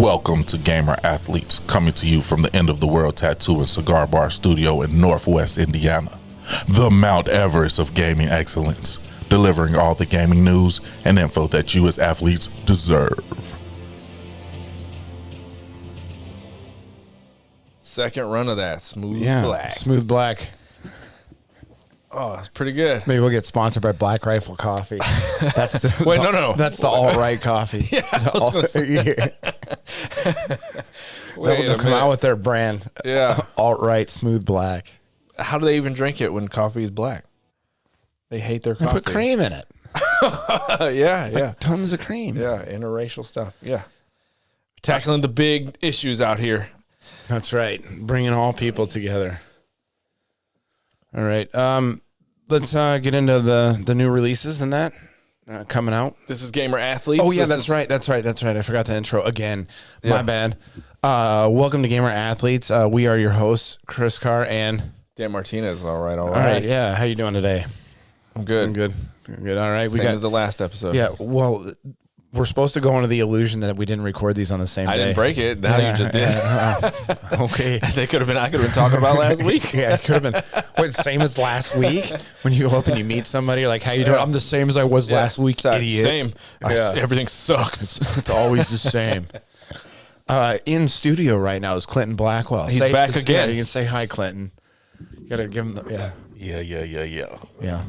Welcome to Gamer Athletes, coming to you from the End of the World Tattoo and Cigar Bar Studio in Northwest Indiana, the Mount Everest of gaming excellence, delivering all the gaming news and info that you as athletes deserve. Second run of that smooth black. Smooth black. Oh, it's pretty good. Maybe we'll get sponsored by Black Rifle Coffee. That's the Wait, no. That's the alt-right coffee. Yeah, I was gonna say. They'll come out with their brand. Yeah. Alt-right smooth black. How do they even drink it when coffee is black? They hate their They coffee. put cream in it. Yeah. Tons of cream. Yeah, interracial stuff. Yeah. Tackling the big issues out here. That's right. Bringing all people together. All right. Let's get into the new releases and that coming out. This is Gamer Athletes. Oh, yeah, that's right. I forgot the intro again. My bad. Welcome to Gamer Athletes. We are your hosts, Chris Carr and Dan Martinez. All right. All right. Yeah. How you doing today? I'm good. I'm good. All right. Same as the last episode. Yeah. Well, we're supposed to go under the illusion that we didn't record these on the same day. I didn't break it. Now you just did. Okay. I could have been talking about last week. Yeah, it could have been. Wait, same as last week? When you go up and you meet somebody, you're like, how you doing? I'm the same as I was last week, idiot. Same. Everything sucks. It's always the same. In studio right now is Clinton Blackwell. He's back again. Yeah, you can say hi, Clinton. You got to give him the, Yeah.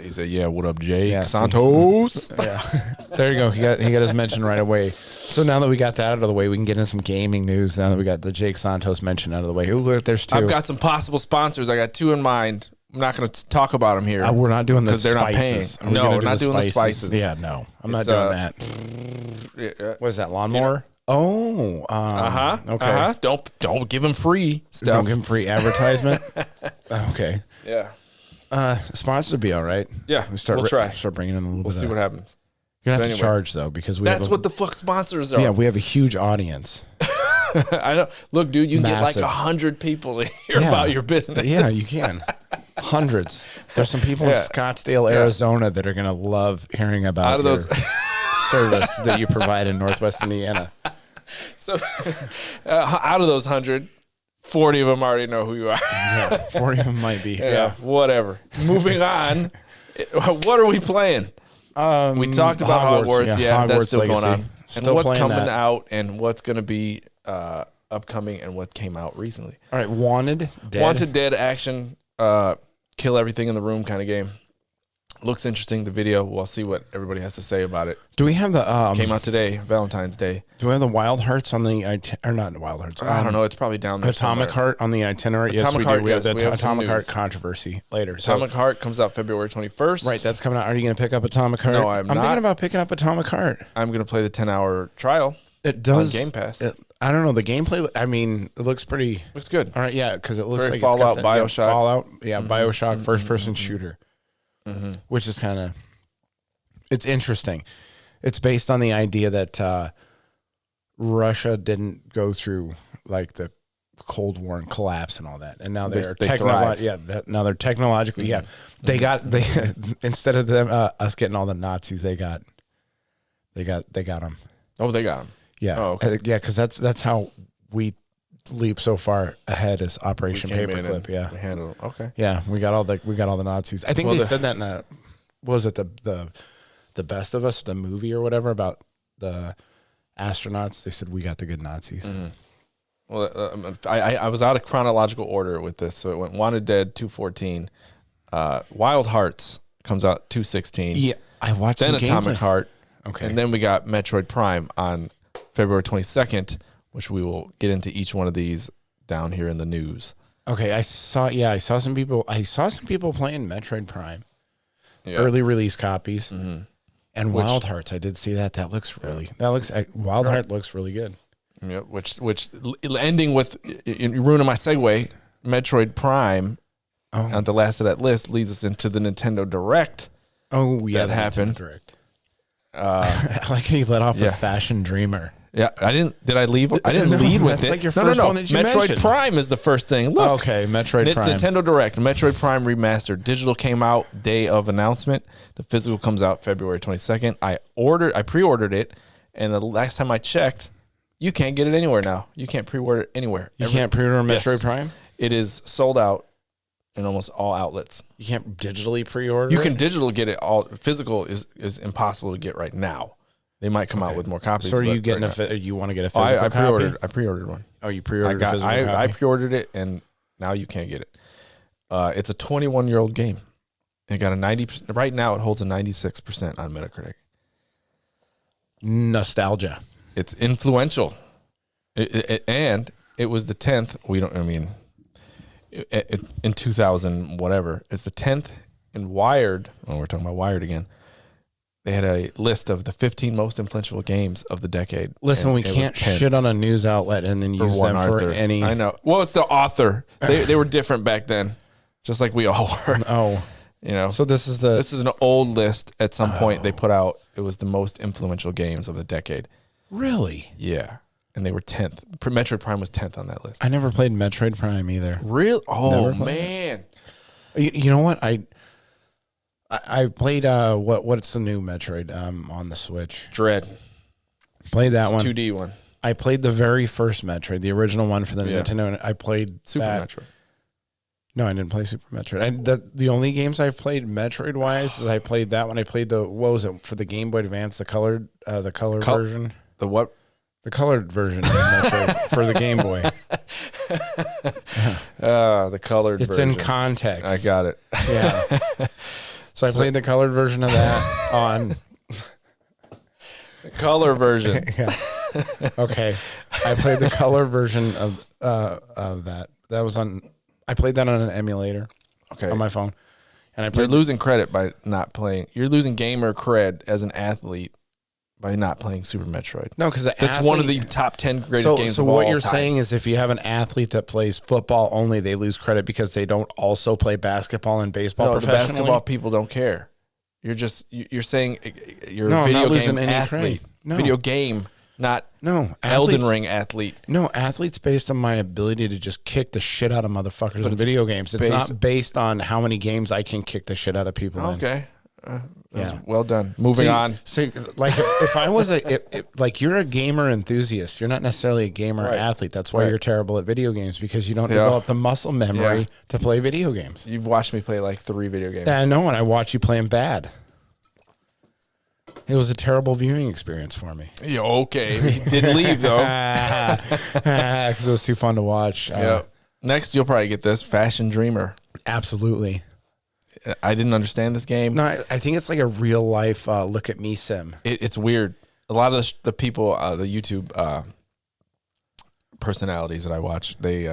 He said, yeah, what up, Jake? Yeah, Santos. Yeah. There you go. He got his mention right away. So now that we got that out of the way, we can get into some gaming news. Now that we got the Jake Santos mention out of the way. Ooh, look, there's two. I've got some possible sponsors. I got two in mind. I'm not going to talk about them here. We're not doing the because they're not paying. No, we're not doing the spices. Yeah, no. I'm not doing that. What is that, lawnmower? Oh. Okay. Don't give them free stuff. Don't give them free advertisement. Okay. Yeah. Sponsors would be all right. Yeah, We'll try. Start bringing in a little bit. We'll see what happens. You're going to have to charge, though, because that's what the fuck sponsors are. Yeah, we have a huge audience. I know. Look, dude, you Massive. get like 100 people to hear about your business. Yeah, you can. Hundreds. There's some people in Scottsdale, Arizona that are going to love hearing about out of those service that you provide in Northwest Indiana. So out of those 100, 40 of them already know who you are. Yeah, 40 of them might be. Yeah, whatever. Moving on. What are we playing? We talked about Hogwarts. Yeah, that's still Legacy. going on. Still and what's playing coming that. out and what's going to be upcoming and what came out recently. All right, Wanted Dead action, kill everything in the room kind of game. Looks interesting, the video. We'll see what everybody has to say about it. Do we have the came out today, Valentine's Day. Do we have the Wild Hearts on the or not Wild Hearts? I don't know. It's probably down there. Atomic somewhere. Heart on the itinerary. Atomic yes, Heart, we do. We have the have some Atomic Heart news. controversy later. Atomic Heart comes out February 21st. Right, that's coming out. Are you going to pick up Atomic Heart? No, I'm not. thinking about picking up Atomic Heart. I'm going to play the 10-hour trial. It does on Game Pass. I don't know the gameplay. I mean, it looks pretty. Looks good. All right, yeah, because it looks Very like Fallout, it's got BioShock. Fallout, BioShock first-person shooter, which is kind of. It's interesting. It's based on the idea that Russia didn't go through like the Cold War and collapse and all that, and now They thrive. Now they're technologically. Yeah, they instead of them us getting all the Nazis, they got them. Oh, they got him. Yeah. Oh, okay. Yeah, because that's how we leap so far ahead as Operation Paperclip. Yeah. We handled it. Okay. Yeah, we got all the Nazis. I think they said that in the Best of Us, the movie or whatever about the astronauts. They said we got the good Nazis. Mm-hmm. Well, I was out of chronological order with this, so it went Wanted Dead 214, Wild Hearts comes out 216. Yeah, I watched. Then Atomic Heart. Okay, and then we got Metroid Prime on February 22nd, which we will get into each one of these down here in the news. Okay, I saw some people playing Metroid Prime, early release copies, and Wild Hearts. I did see that. Wild Heart looks really good. Yeah, which ending with ruining my segue, Metroid Prime on the last of that list leads us into the Nintendo Direct. Oh yeah, that happened. Direct. I like how you let off with Fashion Dreamer. Yeah, I didn't. Did I leave? I didn't lead with it. That's like your first one that you Metroid mentioned. Prime is the first thing. Look, okay, Metroid Prime. Nintendo Direct, Metroid Prime Remastered. Digital came out day of announcement. The physical comes out February 22nd. I pre-ordered it, and the last time I checked, You can't get it anywhere now. You can't pre-order it anywhere. You can't pre-order Metroid Yes. Prime? It is sold out in almost all outlets. You can't digitally pre-order You it? can digital get it all. Physical is impossible to get right now. They might come out with more copies. So are you but getting right now- you want to get a Oh, physical I copy? pre-ordered. I pre-ordered one. Oh, you pre-ordered a physical I copy? pre-ordered it, and now you can't get it. It's a 21-year-old game. It got a 90%. Right now, it holds a 96% on Metacritic. Nostalgia. It's influential, and it was the 10th. In 2000 whatever, it's the 10th in Wired. Oh, we're talking about Wired again. They had a list of the 15 most influential games of the decade. Listen, and we it was can't 10th shit on a news outlet and then use one them for author. any. I know. Well, it's the author. They were different back then, just like we all were. Oh, You know. so this is an old list. At some point, they put out. It was the most influential games of the decade. really. Yeah, and they were 10th. Metroid Prime was 10th on that list. I never played Metroid Prime either. Real? Oh Never played man. You know what? I played what's the new Metroid on the Switch? Dread. Played that It's one. 2D one. I played the very first Metroid, the original one for the Yeah. Nintendo. And I played Super that. Metroid. No, I didn't play Super Metroid. The only games I've played Metroid wise is I played that one. I played what was it for the Game Boy Advance, the colored version, The what? the colored version of Metroid for the Game Boy. The colored It's version. in context. I got it. Yeah. So I played the colored version of that on. Color version. Yeah. Okay. I played the color version of that. That was on. I played that on an emulator Okay. on my phone, and I You're played. losing credit by not playing. You're losing gamer cred as an athlete by not playing Super Metroid. No, because That's one of the top 10 greatest games So of what all you're time. saying is, if you have an athlete that plays football only, they lose credit because they don't also play basketball and baseball No, the professionally. basketball people don't care. You're saying you're No, a I'm video not losing game any athlete. credit. No. Video game, not No, Elden athletes- Ring athlete. No, athletes based on my ability to just kick the shit out of motherfuckers in it's video games. It's based- not based on how many games I can kick the shit out of people in. Okay. That's Yeah. well done. Moving on. See, like if I was like you're a gamer enthusiast, you're not necessarily a gamer Right. athlete. That's why Right. you're terrible at video games because you don't Yeah. develop the muscle memory Yeah. to play video games. You've watched me play like 3 video games. I know, and I watch you playing bad. It was a terrible viewing experience for me. Yeah, okay. He didn't leave though. Because it was too fun to watch. Yep. Next, you'll probably get this Fashion Dreamer. Absolutely. I didn't understand this game. No, I think it's like a real life look at me sim. It's weird. A lot of the people, the YouTube personalities that I watch, they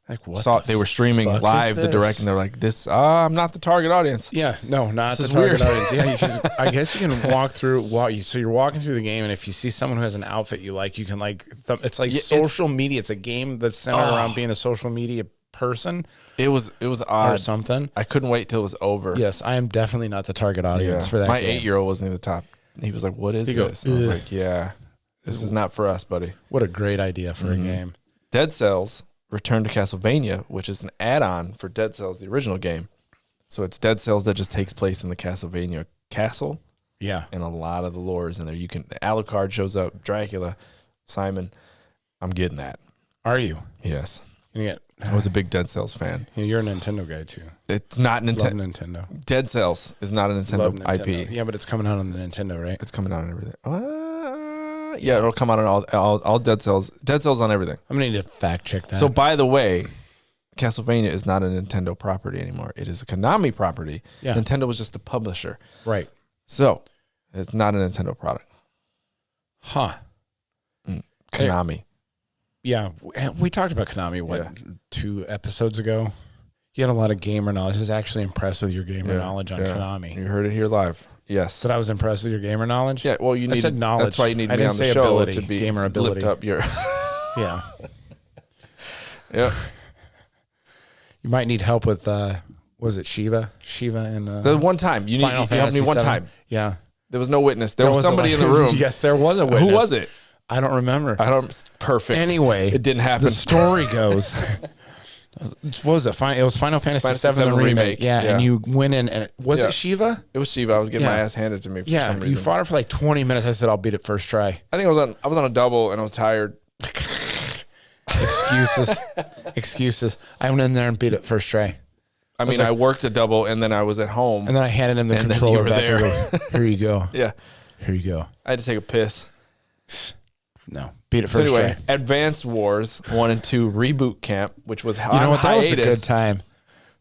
Like what? saw the they were streaming fuck is live the this? direct, and they're like, "This, I'm not the target audience." Yeah, no, not This the is target weird. audience. Yeah, I guess you can walk through. So you're walking through the game, and if you see someone who has an outfit you like, you can like. It's like Yeah, it's- social media. It's a game that's centered around being a social media person It was or odd. something. I couldn't wait till it was over. Yes, I am definitely not the target audience for that. My game. 8-year-old wasn't even the top. He was like, "What is He this?" goes, And I was "Ugh." like, "Yeah, this is not for us, buddy." What a great idea for Mm-hmm. a game. Dead Cells Return to Castlevania, which is an add-on for Dead Cells, the original game. So it's Dead Cells that just takes place in the Castlevania castle, Yeah, and a lot of the lore is in there. Alucard shows up, Dracula, Simon. I'm getting that. are you? Yes, You get. I was a big Dead Cells fan. You're a Nintendo guy too. It's not Love Nintendo. Nintendo. Dead Cells is not a Nintendo, Love Nintendo. IP. Yeah, but it's coming out on the Nintendo, right? It's coming out on everything. Yeah, it'll come out on all Dead Cells. Dead Cells on everything. I'm gonna need to fact check that. So, by the way, Castlevania is not a Nintendo property anymore. It is a Konami property. Yeah. Nintendo was just the publisher. right. So, it's not a Nintendo product. Huh. Konami. Yeah, we talked about Konami, what, Yeah. 2 episodes ago? You had a lot of gamer knowledge. I was actually impressed with your gamer knowledge on yeah. Konami. You heard it here live. Yes. That I was impressed with your gamer knowledge? Yeah, well, you I need said knowledge. That's why you need to I be didn't on the say show ability, to be gamer ability. lift up your Yeah. Yeah. You might need help with, was it Shiva? Shiva and The one time you Final helped me Fantasy one 7? time. Yeah. There was no witness. There was wasn't somebody like- in the room. Yes, there was a witness. Who was it? I don't remember. I don't. Perfect. Anyway, it didn't happen. The story goes, what was it? It was Final Fantasy Fantasy VII VII remake. remake. Yeah, Yeah. and you went in, and was Yeah. it Shiva? It was Shiva. I was getting Yeah. my ass handed to me for Yeah, some you reason. fought her for like 20 minutes. I said, I'll beat it first try. I think I was on a double and I was tired. Excuses. I went in there and beat it first try. I mean, I worked a double, and then I was at home. And then I handed him the And then controller you were back. there. And go, here you go. Yeah. Here you go. I had to take a piss. No. Beat it So first anyway, try. Advanced Wars 1 and 2 Reboot Camp, which was You know what? That was a hiatus. good time.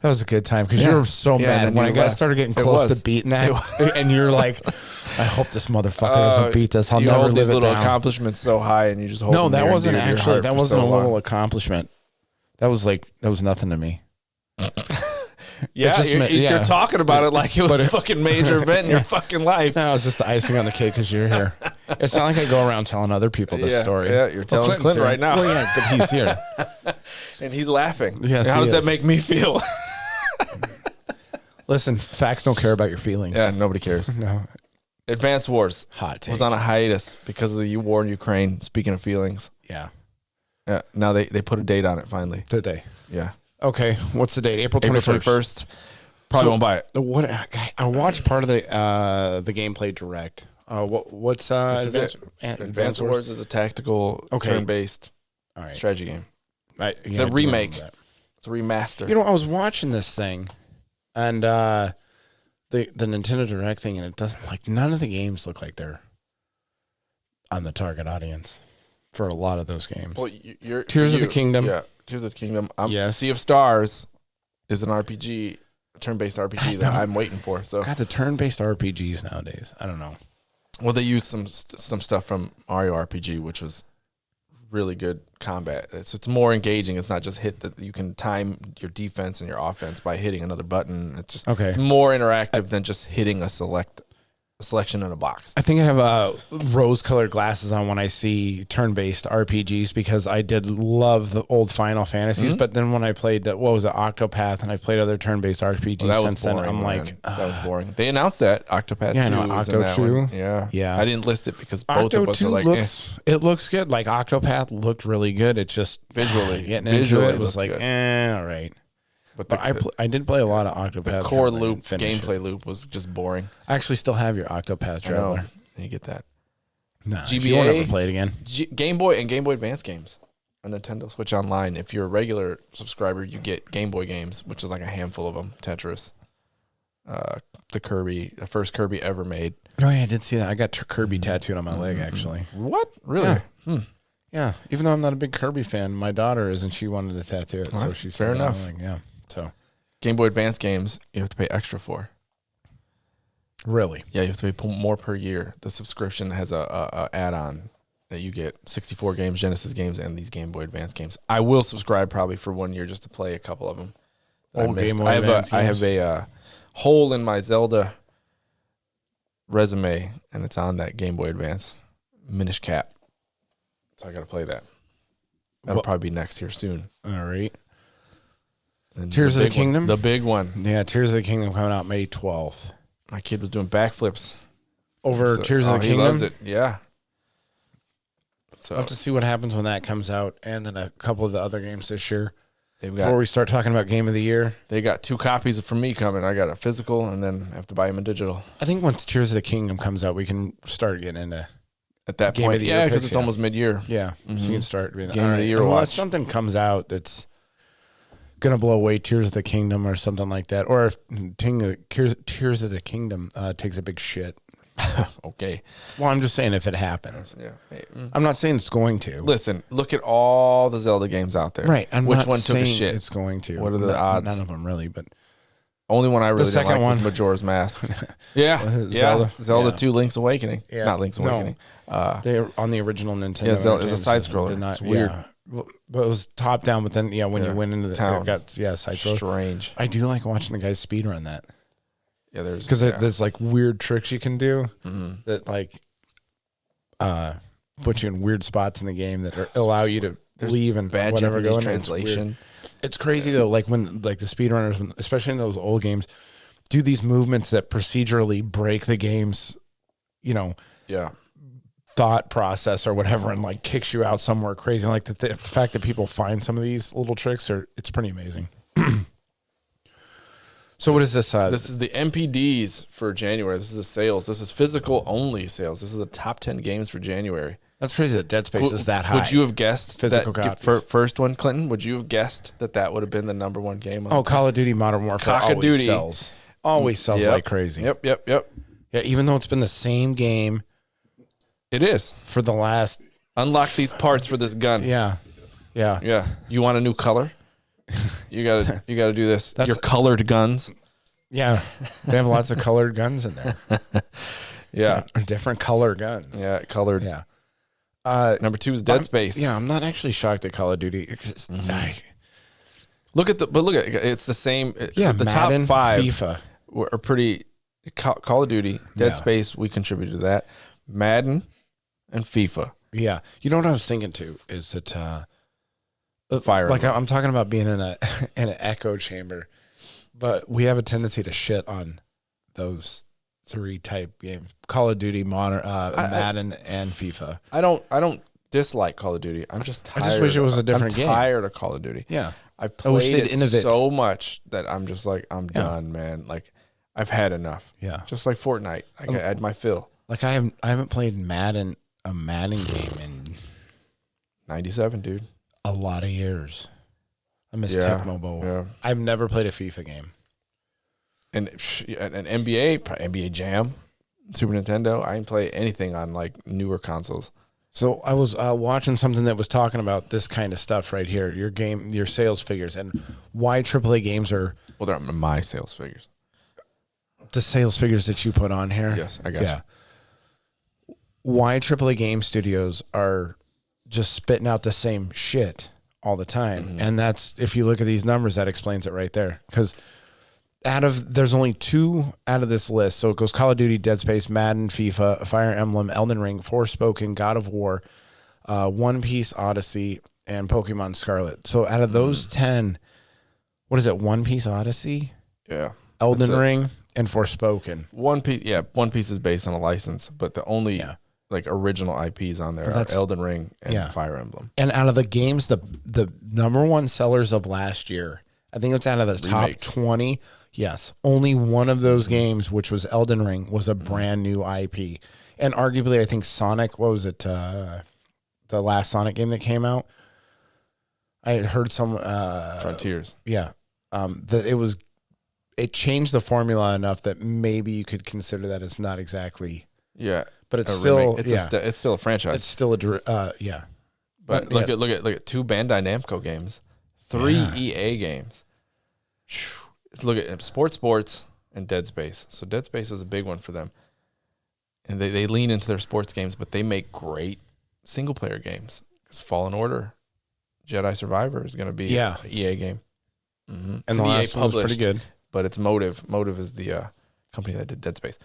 That was a good time because Yeah. you were so Yeah, mad and when you I got left. started getting It close was. to beating that, and you're like, "I hope this motherfucker doesn't beat this. I'll you never hold live these it little down." accomplishments so high, and you just hold No, them that near and wasn't dear to your actually. heart That for wasn't so a little long. accomplishment. That was nothing to me. Yeah, just you're, meant- yeah. you're talking about it like it was But a it- fucking major event in your fucking life. No, it's just the icing on the cake because you're here. It's not like I go around telling other people this Yeah, story. yeah, you're telling Clinton's Clinton here. right now. Well, yeah, but he's here. And he's laughing. Yes, How he does that is. make me feel? Listen, facts don't care about your feelings. Yeah, nobody cares. No. Advanced Wars Hot take. was on a hiatus because of the war in Ukraine. Speaking of feelings, Yeah. yeah. Now they put a date on it finally. Did they? Yeah, Okay. What's the date? April April 21st. 21st. Probably So- won't buy it. What I watched part of the gameplay direct. What's This is Advanced, it. Advanced Wars is a tactical, Okay. turn-based All right. strategy game. It's a remake. It's a remaster. You know, I was watching this thing, and the Nintendo Direct thing, and it doesn't like none of the games look like they're on the target audience for a lot of those games. well, you're Tears of the Kingdom. Yeah, Tears of the Kingdom. Yes. Sea of Stars is an RPG, a turn-based RPG that I'm waiting for. So, God, the turn-based RPGs nowadays. I don't know. well, they used some stuff from Mario RPG, which was really good combat. It's more engaging. It's not just hit that you can time your defense and your offense by hitting another button. It's just Okay. It's more interactive than just hitting a selection in a box. I think I have rose-colored glasses on when I see turn-based RPGs because I did love the old Final Fantasies, but then when I played Octopath, and I played other turn-based RPGs Well, that was since then, boring. I'm man. like, that was boring. They announced that Octopath Yeah, I 2 know, is in Octo that 2. one. Yeah, Yeah. I didn't list it because both Octo of us 2 are like it looks good. Like Octopath looked really good. It's just Visually- getting visually into it was looked like, good. all right. but But I did play a lot of Octopath. the core Traveler. I loop, didn't finish it. gameplay loop was just boring. I actually still have your Octopath I know. Traveler. You get that. No, GBA. you won't ever play it again. Game Boy and Game Boy Advance games on Nintendo Switch Online. If you're a regular subscriber, you get Game Boy games, which is like a handful of them. Tetris, the first Kirby ever made. Oh yeah, I did see that. I got Kirby tattooed on my leg actually. What? Really? Yeah. Yeah, even though I'm not a big Kirby fan, my daughter is, and she wanted to tattoo it, so Alright, she's fair enough. Yeah, so Game Boy Advance games, you have to pay extra for. really, Yeah, you have to pay more per year. The subscription has a add-on that you get 64 games, Genesis games, and these Game Boy Advance games. I will subscribe probably for 1 year just to play a couple of them. that I Old missed. Game Boy Advance I games? have a hole in my Zelda resume, and it's on that Game Boy Advance Minish Cap. So I got to play that. That'll What- probably be next year soon. all right. And Tears of the big one- Kingdom? the big one. Yeah, Tears of the Kingdom coming out May 12th. My kid was doing backflips Over So- Tears of the he Kingdom. loves it. Yeah. So I'll have to see what happens when that comes out, and then a couple of the other games this year. they've Before got we start talking about Game of the Year, they got 2 copies from me coming. I got a physical, and then I have to buy them in digital. I think once Tears of the Kingdom comes out, we can start getting into At that Game of point, the yeah, Year because picks, it's yeah. almost mid-year. so you can start being Game of the Year Unless watch. something comes out that's gonna blow away Tears of the Kingdom or something like that, or if Tears of the Kingdom takes a big shit. Okay. Well, I'm just saying if it happens. Yeah. Hey, I'm not saying it's going to. listen, look at all the Zelda games out there. Right. I'm Which not one took a saying shit? it's going to. What are the No- odds? None of them really, but Only one I really didn't second like was one. Majora's Mask. Yeah. Zelda. Zelda Yeah. 2 Link's Awakening. Yeah. Not Link's No. Awakening. they're on the original Nintendo. Yeah, Zelda is a Genesis, side-scroller. did not- It's weird. yeah. Well, but it was top down, but then when Yeah. you went into the Town. it got side scroll. Strange. I do like watching the guys speed run that Yeah, there's because yeah. there's like weird tricks you can do Mhm. that like put you in weird spots in the game that allow you to There's leave and bad whatever Japanese go in. It's weird. translation. It's crazy though, like when like the speedrunners, especially in those old games, do these movements that procedurally break the game's, Yeah. thought process or whatever, and like kicks you out somewhere crazy. Like the fact that people find some of these little tricks it's pretty amazing. So what is this? This is the MPDs for January. This is the sales. This is physical only sales. This is the top 10 games for January. That's crazy that Dead Space is that high. Would you have guessed Physical that copies. first one, Clinton? Would you have guessed that would have been the number one game? On Call of Duty Modern Warfare Cock-a-doodle. always sells Yep. like crazy. Yep. Yeah, even though it's been the same game It is. for the last. Unlock these parts for this gun. Yeah. Yeah. You want a new color? You gotta do this. That's- Your colored guns. Yeah. They have lots of colored guns in there. Yeah. Or different color guns. Yeah. Colored. Yeah. Number 2 is Dead Space. Yeah, I'm not actually shocked at Call of Duty. Look at it's the same. Yeah, the Madden, top 5 FIFA. are pretty. Call of Duty, Dead Yeah. Space, we contributed to that. Madden and FIFA. Yeah. You know what I was thinking too is that Fire. like I'm talking about being in an echo chamber, but we have a tendency to shit on those 3 type games: Call of Duty, Madden, and FIFA. I don't dislike Call of Duty. I'm just tired. I just wish it was a different game. I'm tired of Call of Duty. Yeah. I've I wish played they'd it innovate. so much that I'm just like, I'm done, man. Like, I've had enough. Yeah. Just like Fortnite. I had my fill. Like I haven't played a Madden game in 97, dude. a lot of years. I miss Yeah, Tecmo Bowl. yeah. I've never played a FIFA game. And an NBA Jam, Super Nintendo. I didn't play anything on like newer consoles. So I was watching something that was talking about this kind of stuff right here. Your sales figures, and why AAA games are Well, they're my sales figures. the sales figures that you put on here. Yes, I got Yeah. Why AAA game studios are just spitting out the same shit all the time. And that's, if you look at these numbers, that explains it right there. Because there's only 2 out of this list. So it goes Call of Duty, Dead Space, Madden, FIFA, Fire Emblem, Elden Ring, Forspoken, God of War, One Piece Odyssey, and Pokemon Scarlet. So out of those 10, what is it? One Piece Odyssey, Yeah. Elden That's it. Ring, and Forspoken. One Piece is based on a license, but the only Yeah. like original IPs on there are That's- Elden Ring and yeah. Fire Emblem. And out of the games, the number one sellers of last year, I think it's out of the top Remakes. 20. Yes. Only one of those games, which was Elden Ring, was a brand new IP. And arguably, I think Sonic, what was it? The last Sonic game that came out? I had heard some, Frontiers. yeah, that it changed the formula enough that maybe you could consider that as not exactly, Yeah. but it's a still, remake. It's yeah, it's still a franchise. it's still yeah. But yeah. look at 2 Bandai Namco games, 3 Yeah. EA games. Look at Sports and Dead Space. So Dead Space was a big one for them. And they lean into their sports games, but they make great single player games. Because Fallen Order, Jedi Survivor is going to be Yeah. an EA game. Mm-hmm. And the last one was pretty good. But it's Motive. Motive is the company that did Dead Space.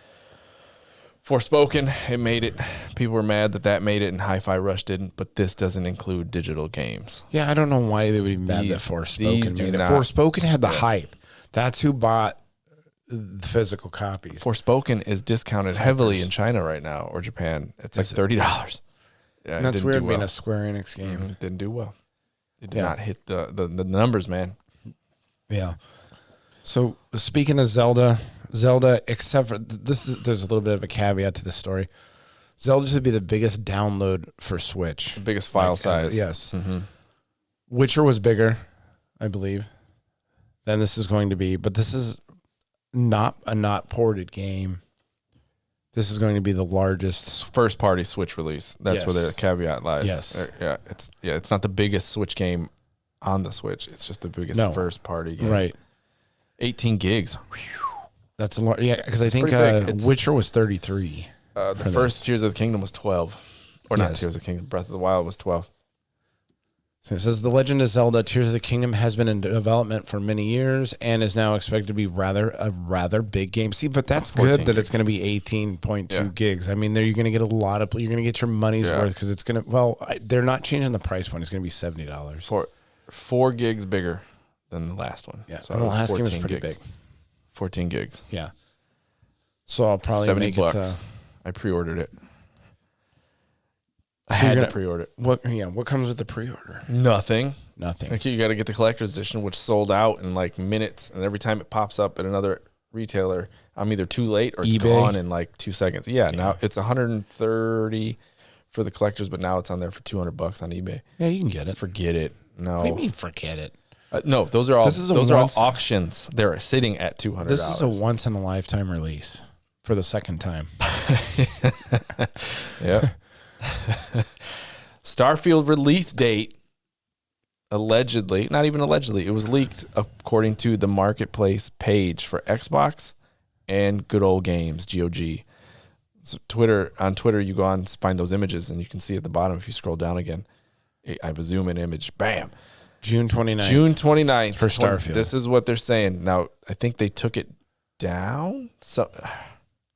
Forspoken, it made it. People were mad that made it, and Hi-Fi Rush didn't. But this doesn't include digital games. Yeah, I don't know why they would be mad that These Forspoken do made it. not. Forspoken had the hype. That's who bought the physical copies. Forspoken is discounted heavily in China right now, or Japan. It's like $30. Yeah, And it that's didn't weird do being well. a Square Enix game. Mhm, didn't do well. It did Yeah. not hit the numbers, man. Yeah. So speaking of Zelda, except for there's a little bit of a caveat to this story. Zelda should be the biggest download for Switch. The biggest file size. Yes. hmm Witcher was bigger, I believe, than this is going to be, but this is not a not ported game. This is going to be the largest. First party Switch release. That's where Yes. the caveat lies. Yes. It's not the biggest Switch game on the Switch. It's just the biggest No. first party game. Right. 18 gigs. That's a lot. Yeah, because I think pretty big. It's- Witcher was 33. The first Tears of the Kingdom was 12. Or not Yes. Tears of the Kingdom. Breath of the Wild was 12. So it says The Legend of Zelda Tears of the Kingdom has been in development for many years and is now expected to be a rather big game. See, but that's 14 good that it's gigs. going to be 18.2 Yeah. gigs. I mean, you're going to get you're going to get your money's Yeah. worth because it's going to, they're not changing the price point. It's going to be $70. 4 gigs bigger than the last one. Yeah. So And it the was last game was 14 pretty gigs. big. 14 gigs. Yeah. So I'll probably $70 make bucks. it, I pre-ordered it. I So you're had to gonna- pre-order it. what comes with the pre-order? Nothing. Nothing. Okay, you got to get the collector's edition, which sold out in like minutes, and every time it pops up at another retailer, I'm either too late or it's eBay? gone in like 2 seconds. Yeah, now it's $130 for the collectors, but now it's on there for $200 on eBay. Yeah, you can get it. Forget it. No. What do you mean forget it? No, those are all This is a those are all once- auctions. They're sitting at $200. This is a once in a lifetime release for the second time. Yep. Starfield release date, allegedly, not even allegedly, it was leaked according to the marketplace page for Xbox and Good Old Games, GOG. So on Twitter, you go on and find those images, and you can see at the bottom if you scroll down again. I have a zoom in image. Bam. June 29th. June 29th. For Starfield. This is what they're saying. Now, I think they took it down. So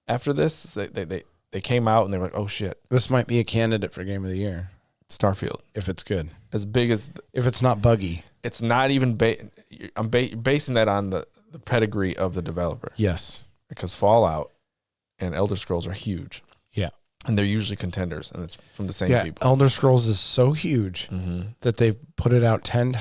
after this, they came out and they were like, oh, shit, This might be a candidate for Game of the Year Starfield. if it's good. As big as If it's not buggy. it's not even I'm basing that on the pedigree of the developer, Yes. because Fallout and Elder Scrolls are huge, Yeah. and they're usually contenders, and it's from the same Yeah. people. Elder Scrolls is so huge that they've put it out 10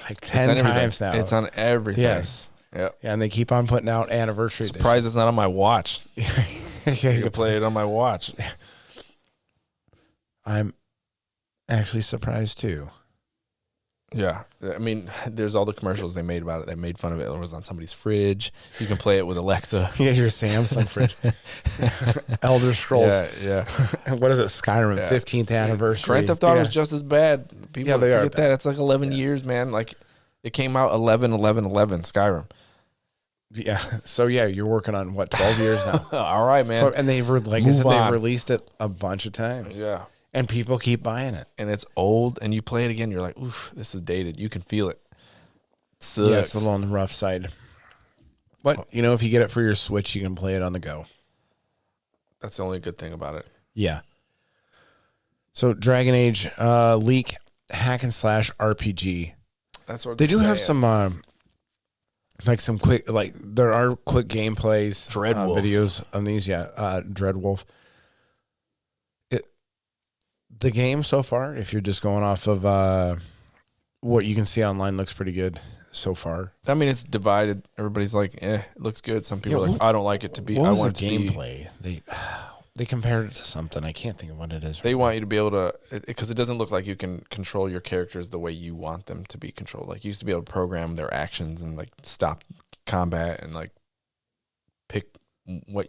It's on everything. times now. It's on everything. Yes. Yep. Yeah, and they keep on putting out anniversary editions. Surprised it's not on my watch. Yeah, You you can play it on my watch. I'm actually surprised too. Yeah, I mean, there's all the commercials they made about it. They made fun of it. It was on somebody's fridge. You can play it with Alexa. Yeah, your Samsung fridge. Elder Scrolls. Yeah. What is it? Skyrim Yeah. 15th anniversary. Grand Theft Auto Yeah. is just as bad. People Yeah, they are forget that. It's like 11 years, man. Like, it came out 11/11/11, Skyrim. Yeah. So yeah, you're working on what, 12 years now? All right, man. So, and they've like I Move said, on. they've released it a bunch of times, Yeah. and people keep buying it. And it's old, and you play it again, you're like, oof, this is dated. You can feel it. Sucks. Yeah, it's a little on the rough side. But if you get it for your Switch, you can play it on the go. That's the only good thing about it. Yeah. So Dragon Age leak hack and slash RPG. That's what They do they're have saying. some like some quick there are quick gameplays, Dreadwolf. videos on these. Yeah, Dreadwolf. The game so far, if you're just going off of what you can see online, looks pretty good so far. I mean, it's divided. Everybody's like, it looks good. Some people are like, I don't like it to be. What I was want the it to be. gameplay? They compared it to something. I can't think of what it is. They right want you to be able to, because it doesn't look like you can control your characters the way you want them to be controlled. Like, you used to be able to program their actions and like stop combat and like pick what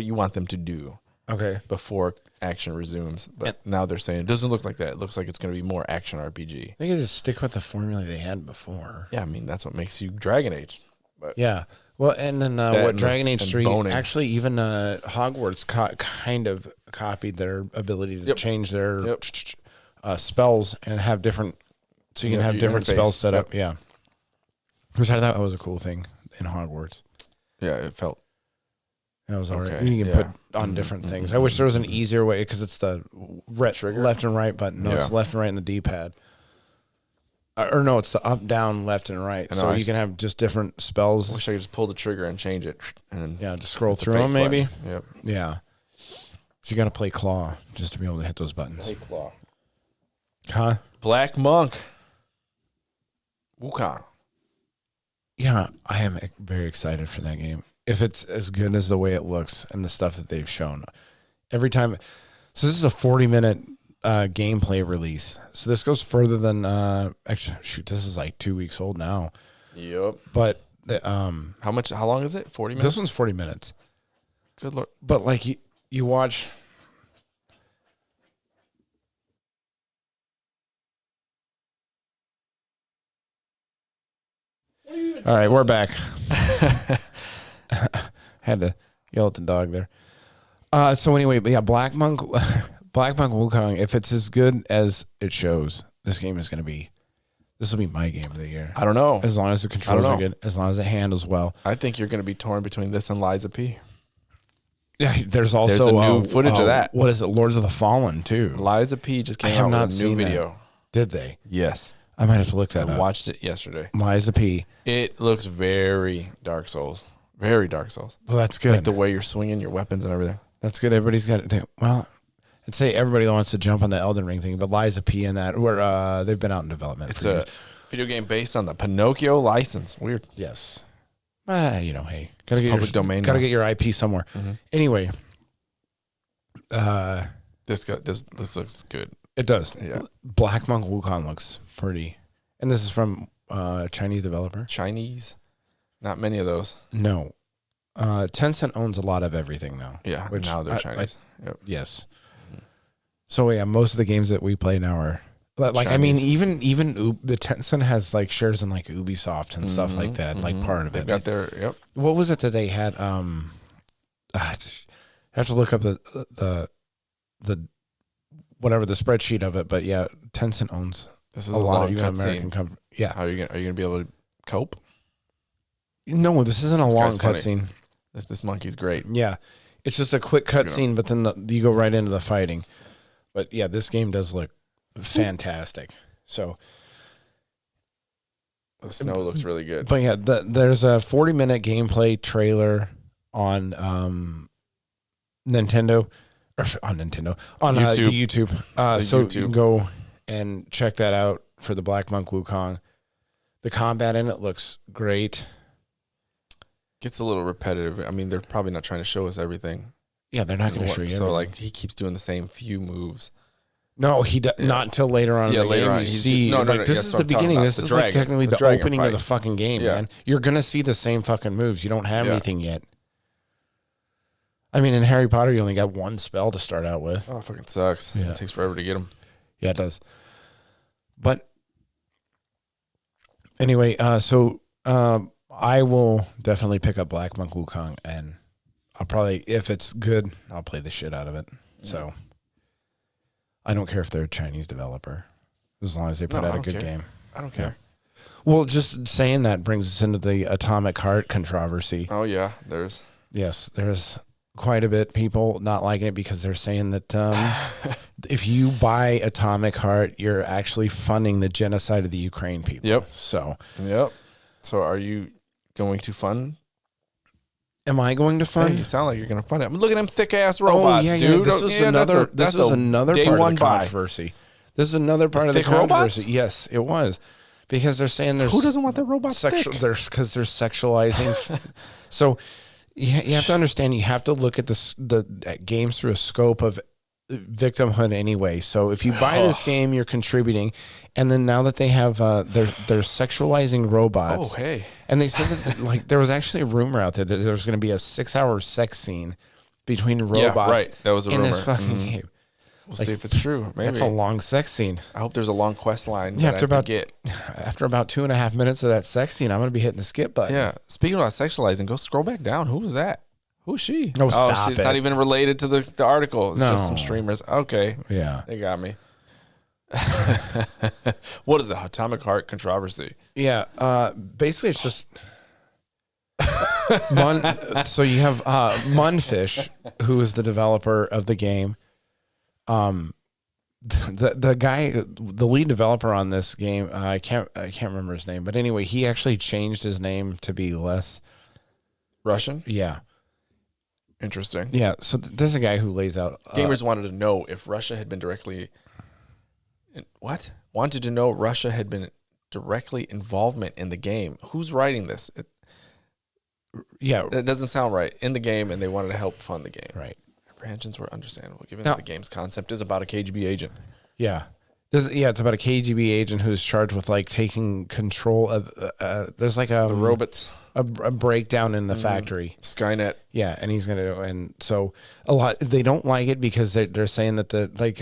you want them to do now. Okay. before action resumes. But now they're saying it doesn't look like that. It looks like it's going to be more action RPG. They could just stick with the formula they had before. Yeah, I mean, that's what makes you Dragon Age. Yeah. Well, and then That what and Dragon Age and 3, boning. actually even Hogwarts kind of copied their ability to Yep. change their Yep. spells and have different, so you can Yeah, have your different interface. spells set up. Yep. Yeah. Which I thought was a cool thing in Hogwarts. Yeah, it felt. That was all right. Okay, You can yeah. put on different things. I wish there was an easier way because it's the Trigger? left and right button. No, it's Yeah. left and right in the D-pad. Or no, it's the up, down, left, and right. I know, So I you can have just different spells. Wish I could just pull the trigger and change it. And Yeah, just scroll it's a through face them maybe. button. Yep. Yeah. So you got to play claw just to be able to hit those buttons. Claw. Huh? Black Monk. Wukong. Yeah, I am very excited for that game. If it's as good as the way it looks and the stuff that they've shown. Every time. So this is a 40-minute gameplay release. So this goes further than actually this is like 2 weeks old now. Yep. But How long is it? 40 minutes? this one's 40 minutes. Good lord. But like you watch. All right, we're back. Had to yell at the dog there. So anyway, but yeah, Black Monk Wukong. If it's as good as it shows, this game is going to be. This will be my game of the year. I don't know. As long as the controls know. are good, as long as it handles well. I think you're going to be torn between this and Liza P. Yeah, there's also a new footage of that. What is it? Lords of the Fallen too. Liza P just I came have out not with a new seen that. video. Did they? Yes. I might have to look that I up. watched it yesterday. Liza P. It looks very Dark Souls. Very Dark Souls. Well, that's good. Like the way you're swinging your weapons and everything. That's good. Everybody's got it. Well, I'd say everybody wants to jump on the Elden Ring thing, but Liza P and that, where they've been out in development. It's for a years. video game based on the Pinocchio license. Weird. Yes. Hey, gotta get Public domain Gotta now. get your IP somewhere. Mm-hmm. Anyway, This looks good. It does. Yeah. Black Monk Wukong looks pretty. And this is from Chinese developer. Chinese, not many of those. No. Tencent owns a lot of everything now. Yeah, Which now they're Chinese. Yep. Yes. So yeah, most of the games that we play now are like, I mean, Chinese. even the Tencent has like shares in like Ubisoft and stuff like that, like part of They've it. got their What was it that they had? I have to look up the whatever the spreadsheet of it, but yeah, Tencent owns This is a a lot long of American cutscene. companies. Yeah, Are you gonna be able to cope? no, this isn't a This long guy's funny. cutscene. This monkey's great. Yeah, it's just a quick cutscene, but then you go right into the fighting. But yeah, this game does look fantastic. So, The snow looks really good. but yeah, there's a 40-minute gameplay trailer on Nintendo, or on Nintendo, on YouTube. the YouTube. So you YouTube. can go and check that out for the Black Monk Wukong. The combat in it looks great. Gets a little repetitive. I mean, they're probably not trying to show us everything. Yeah, they're not going to show you. So everything. like he keeps doing the same few moves. No, he does not until later on. Yeah, in the later game. on, You he's see, no, like this that's is what the I'm talking beginning. about. This The is like dragon. technically The the dragon opening of the fight. fucking game, Yeah. man. You're gonna see the same fucking moves. You don't have Yeah. anything yet. I mean, in Harry Potter, you only got one spell to start out with. Oh, it fucking sucks. Yeah. It takes forever to get them. Yeah, it does. But anyway, so I will definitely pick up Black Monk Wukong, and I'll probably, if it's good, I'll play the shit out of it. So I don't care if they're a Chinese developer, as long as they put No, I out a don't good care. game. I don't care. Well, just saying that brings us into the Atomic Heart controversy. Oh yeah, there's Yes, there's quite a bit people not liking it because they're saying that if you buy Atomic Heart, you're actually funding the genocide of the Ukraine people. Yep. So, Yep. So are you going to fund? am I going to Hey, fund? you sound like you're going to fund it. I mean, look at them thick ass robots, yeah. dude. This was another. This that's was a another day part one of the buy. controversy. This is another part of the Thick robots? controversy. Yes, it was because they're saying there's Who doesn't want their robots sexual. thick? There's because they're sexualizing. So you have to understand. You have to look at the games through a scope of victimhood anyway. So if you buy this game, you're contributing, and then now that they have they're sexualizing robots. Oh, hey. And they said that like there was actually a rumor out there that there was going to be a 6-hour sex scene between robots. right. That was a in rumor. this fucking Mhm. game. We'll Like, see if it's true. Maybe. That's a long sex scene. I hope there's a long quest line. Yeah, that I after have to about get. After about 2.5 minutes of that sex scene, I'm going to be hitting the skip button. Yeah. Speaking about sexualizing, go scroll back down. Who was that? Who's she? No, stop she's it. not even related to the article. It's just some No. streamers. Okay. Yeah. They got me. What is the Atomic Heart controversy? Yeah. Basically, it's just. So you have Munfish, who is the developer of the game. The guy, the lead developer on this game, I can't remember his name, but anyway, he actually changed his name to be less. Russian? Yeah, Interesting. yeah. So there's a guy who lays out Gamers wanted to know if Russia had been directly. Wanted to know Russia had been directly involvement in the game. Who's writing this? Yeah, It doesn't sound right. In the game, and they wanted to help fund the game. right. Apprehensions were understandable, given Now- that the game's concept is about a KGB agent. Yeah. It's about a KGB agent who's charged with like taking control of. There's like The robots, a breakdown in the factory. Skynet. Yeah, and he's gonna, and so a lot they don't like it because they're saying that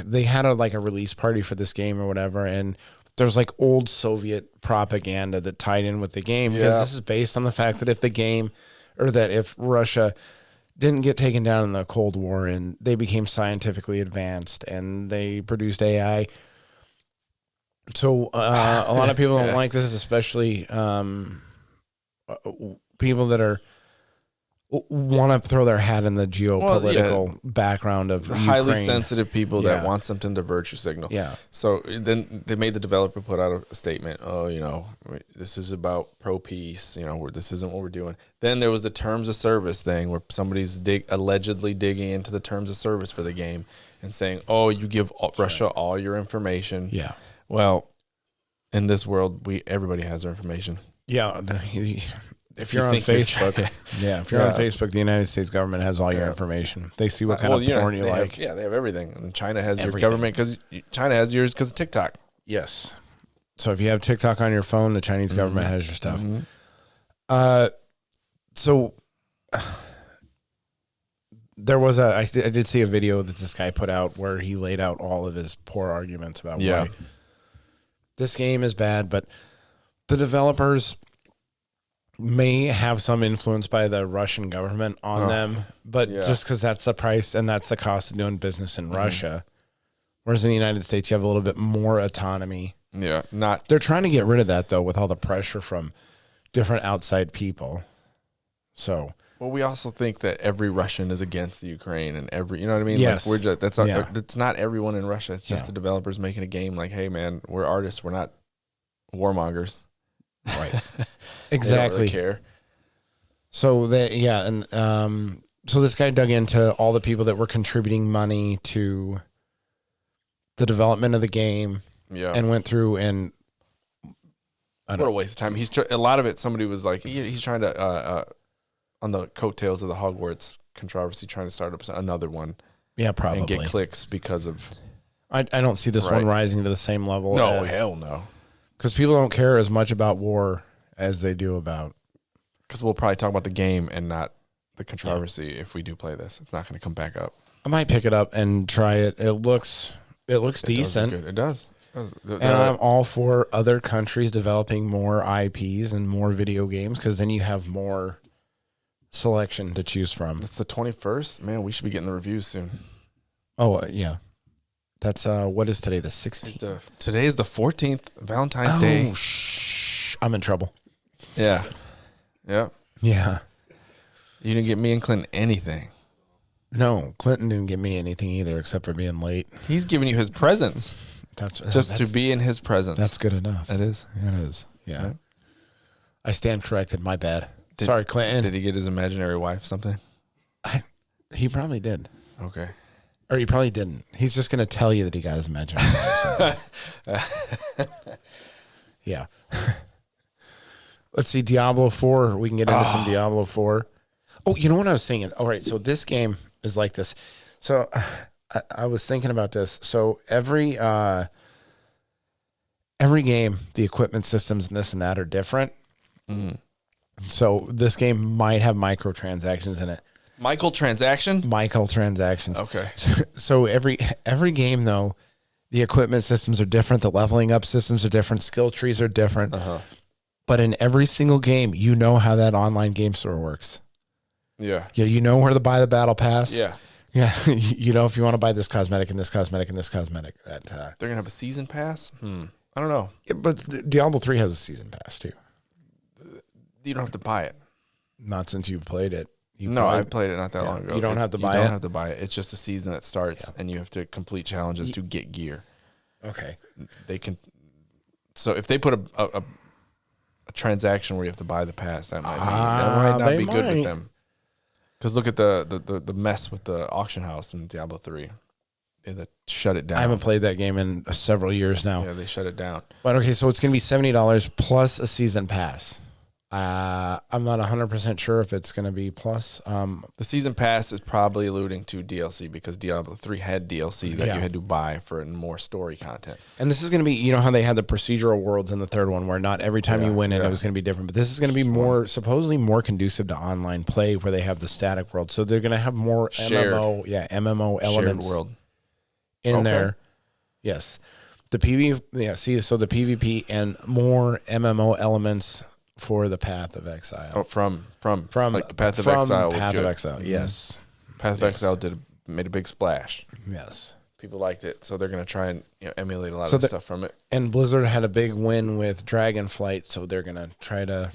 they had a release party for this game or whatever, and there's like old Soviet propaganda that tied in with the game because Yeah. this is based on the fact that if Russia didn't get taken down in the Cold War and they became scientifically advanced and they produced AI. So a lot of people don't like this, especially people that want to throw their hat in the geopolitical background of Highly Ukraine. sensitive people Yeah. that want something to virtue signal. Yeah. So then they made the developer put out a statement. Oh, this is about pro peace. This isn't what we're doing. Then there was the terms of service thing where somebody's allegedly digging into the terms of service for the game and saying, "Oh, you give Russia all your information." Yeah. Well, in this world, everybody has their information. Yeah. If you're on think you're- Facebook, yeah, if you're on Facebook, the United States government has all your information. They see what kind of porn you like. They have everything. And China has your Everything. government because China has yours because of TikTok. Yes. So if you have TikTok on your phone, the Chinese government has your stuff. So there was I did see a video that this guy put out where he laid out all of his poor arguments about why this game is bad, but the developers may have some influence by the Russian government on them, but just because that's the price and that's the cost of doing business in Russia. Whereas in the United States, you have a little bit more autonomy. Yeah, They're trying to get rid of that, though, with all the pressure from different outside people. So, well, we also think that every Russian is against the Ukraine and you know what I mean? Yes. Like we're just, that's not everyone in Russia. It's just the developers making a game like, hey, man, we're artists. We're not warmongers. Right. They Exactly. don't really care. So so this guy dug into all the people that were contributing money to the development of the game, and went through and what a waste of time. A lot of it. Somebody was like, he's trying to on the coattails of the Hogwarts controversy, trying to start up another one. Yeah, probably and get clicks because of. I don't see this one rising to the same level. No, hell no. Because people don't care as much about war as they do about. Because we'll probably talk about the game and not the controversy if we do play this. It's not going to come back up. I might pick it up and try it. It looks decent. It does. And I'm all for other countries developing more IPs and more video games because then you have more selection to choose from. It's the 21st. Man, we should be getting the reviews soon. Oh, yeah. That's what is today? The 16th. Today is the 14th, Valentine's Day. Oh, I'm in trouble. Yeah. Yeah. You didn't get me and Clinton anything. No, Clinton didn't give me anything either except for being late. He's giving you his presents. That's to be in his presence. That's good enough. It is. It is. Yeah. I stand corrected. My bad. Sorry, Clinton. Did he get his imaginary wife something? He probably did. Okay. Or he probably didn't. He's just going to tell you that he got his imaginary wife something. Yeah. Let's see, Diablo 4. We can get into some Diablo 4. Oh, you know what I was thinking? All right, so this game is like this. So I was thinking about this. So every game, the equipment systems and this and that are different. Mm-hmm. So this game might have microtransactions in it. Microtransactions. Okay. So every game, though, the equipment systems are different. The leveling up systems are different. Skill trees are different. But in every single game, you know how that online game store works. Yeah. You know where to buy the battle pass. Yeah. Yeah. You know if you want to buy this cosmetic and this cosmetic and this cosmetic. That they're going to have a season pass? I don't know. But Diablo 3 has a season pass, too. You don't have to buy it. Not since you've played it. I played it not that long ago. You don't have to buy it? You don't have to buy it. It's just a season that starts, and you have to complete challenges to get gear. Okay. They can. So if they put a transaction where you have to buy the pass, that might not be good with them. Because look at the mess with the auction house in Diablo 3. They shut it down. I haven't played that game in several years now. Yeah, they shut it down. But okay, so it's going to be $70 plus a season pass. I'm not 100% sure if it's going to be plus. The season pass is probably alluding to DLC because Diablo 3 had DLC that you had to buy for more story content. And this is going to be, you know how they had the procedural worlds in the third one where not every time you win it, it was going to be different. But this is going to be supposedly more conducive to online play where they have the static world. So they're going to have more MMO elements world in there. Yes. The so the PvP and more MMO elements for the Path of Exile. Oh, from like the Path of Exile was Path good. of Exile, yes. Path of Exile made a big splash. Yes. People liked it, so they're going to try and emulate a lot of stuff from it. And Blizzard had a big win with Dragonflight, so they're going to try to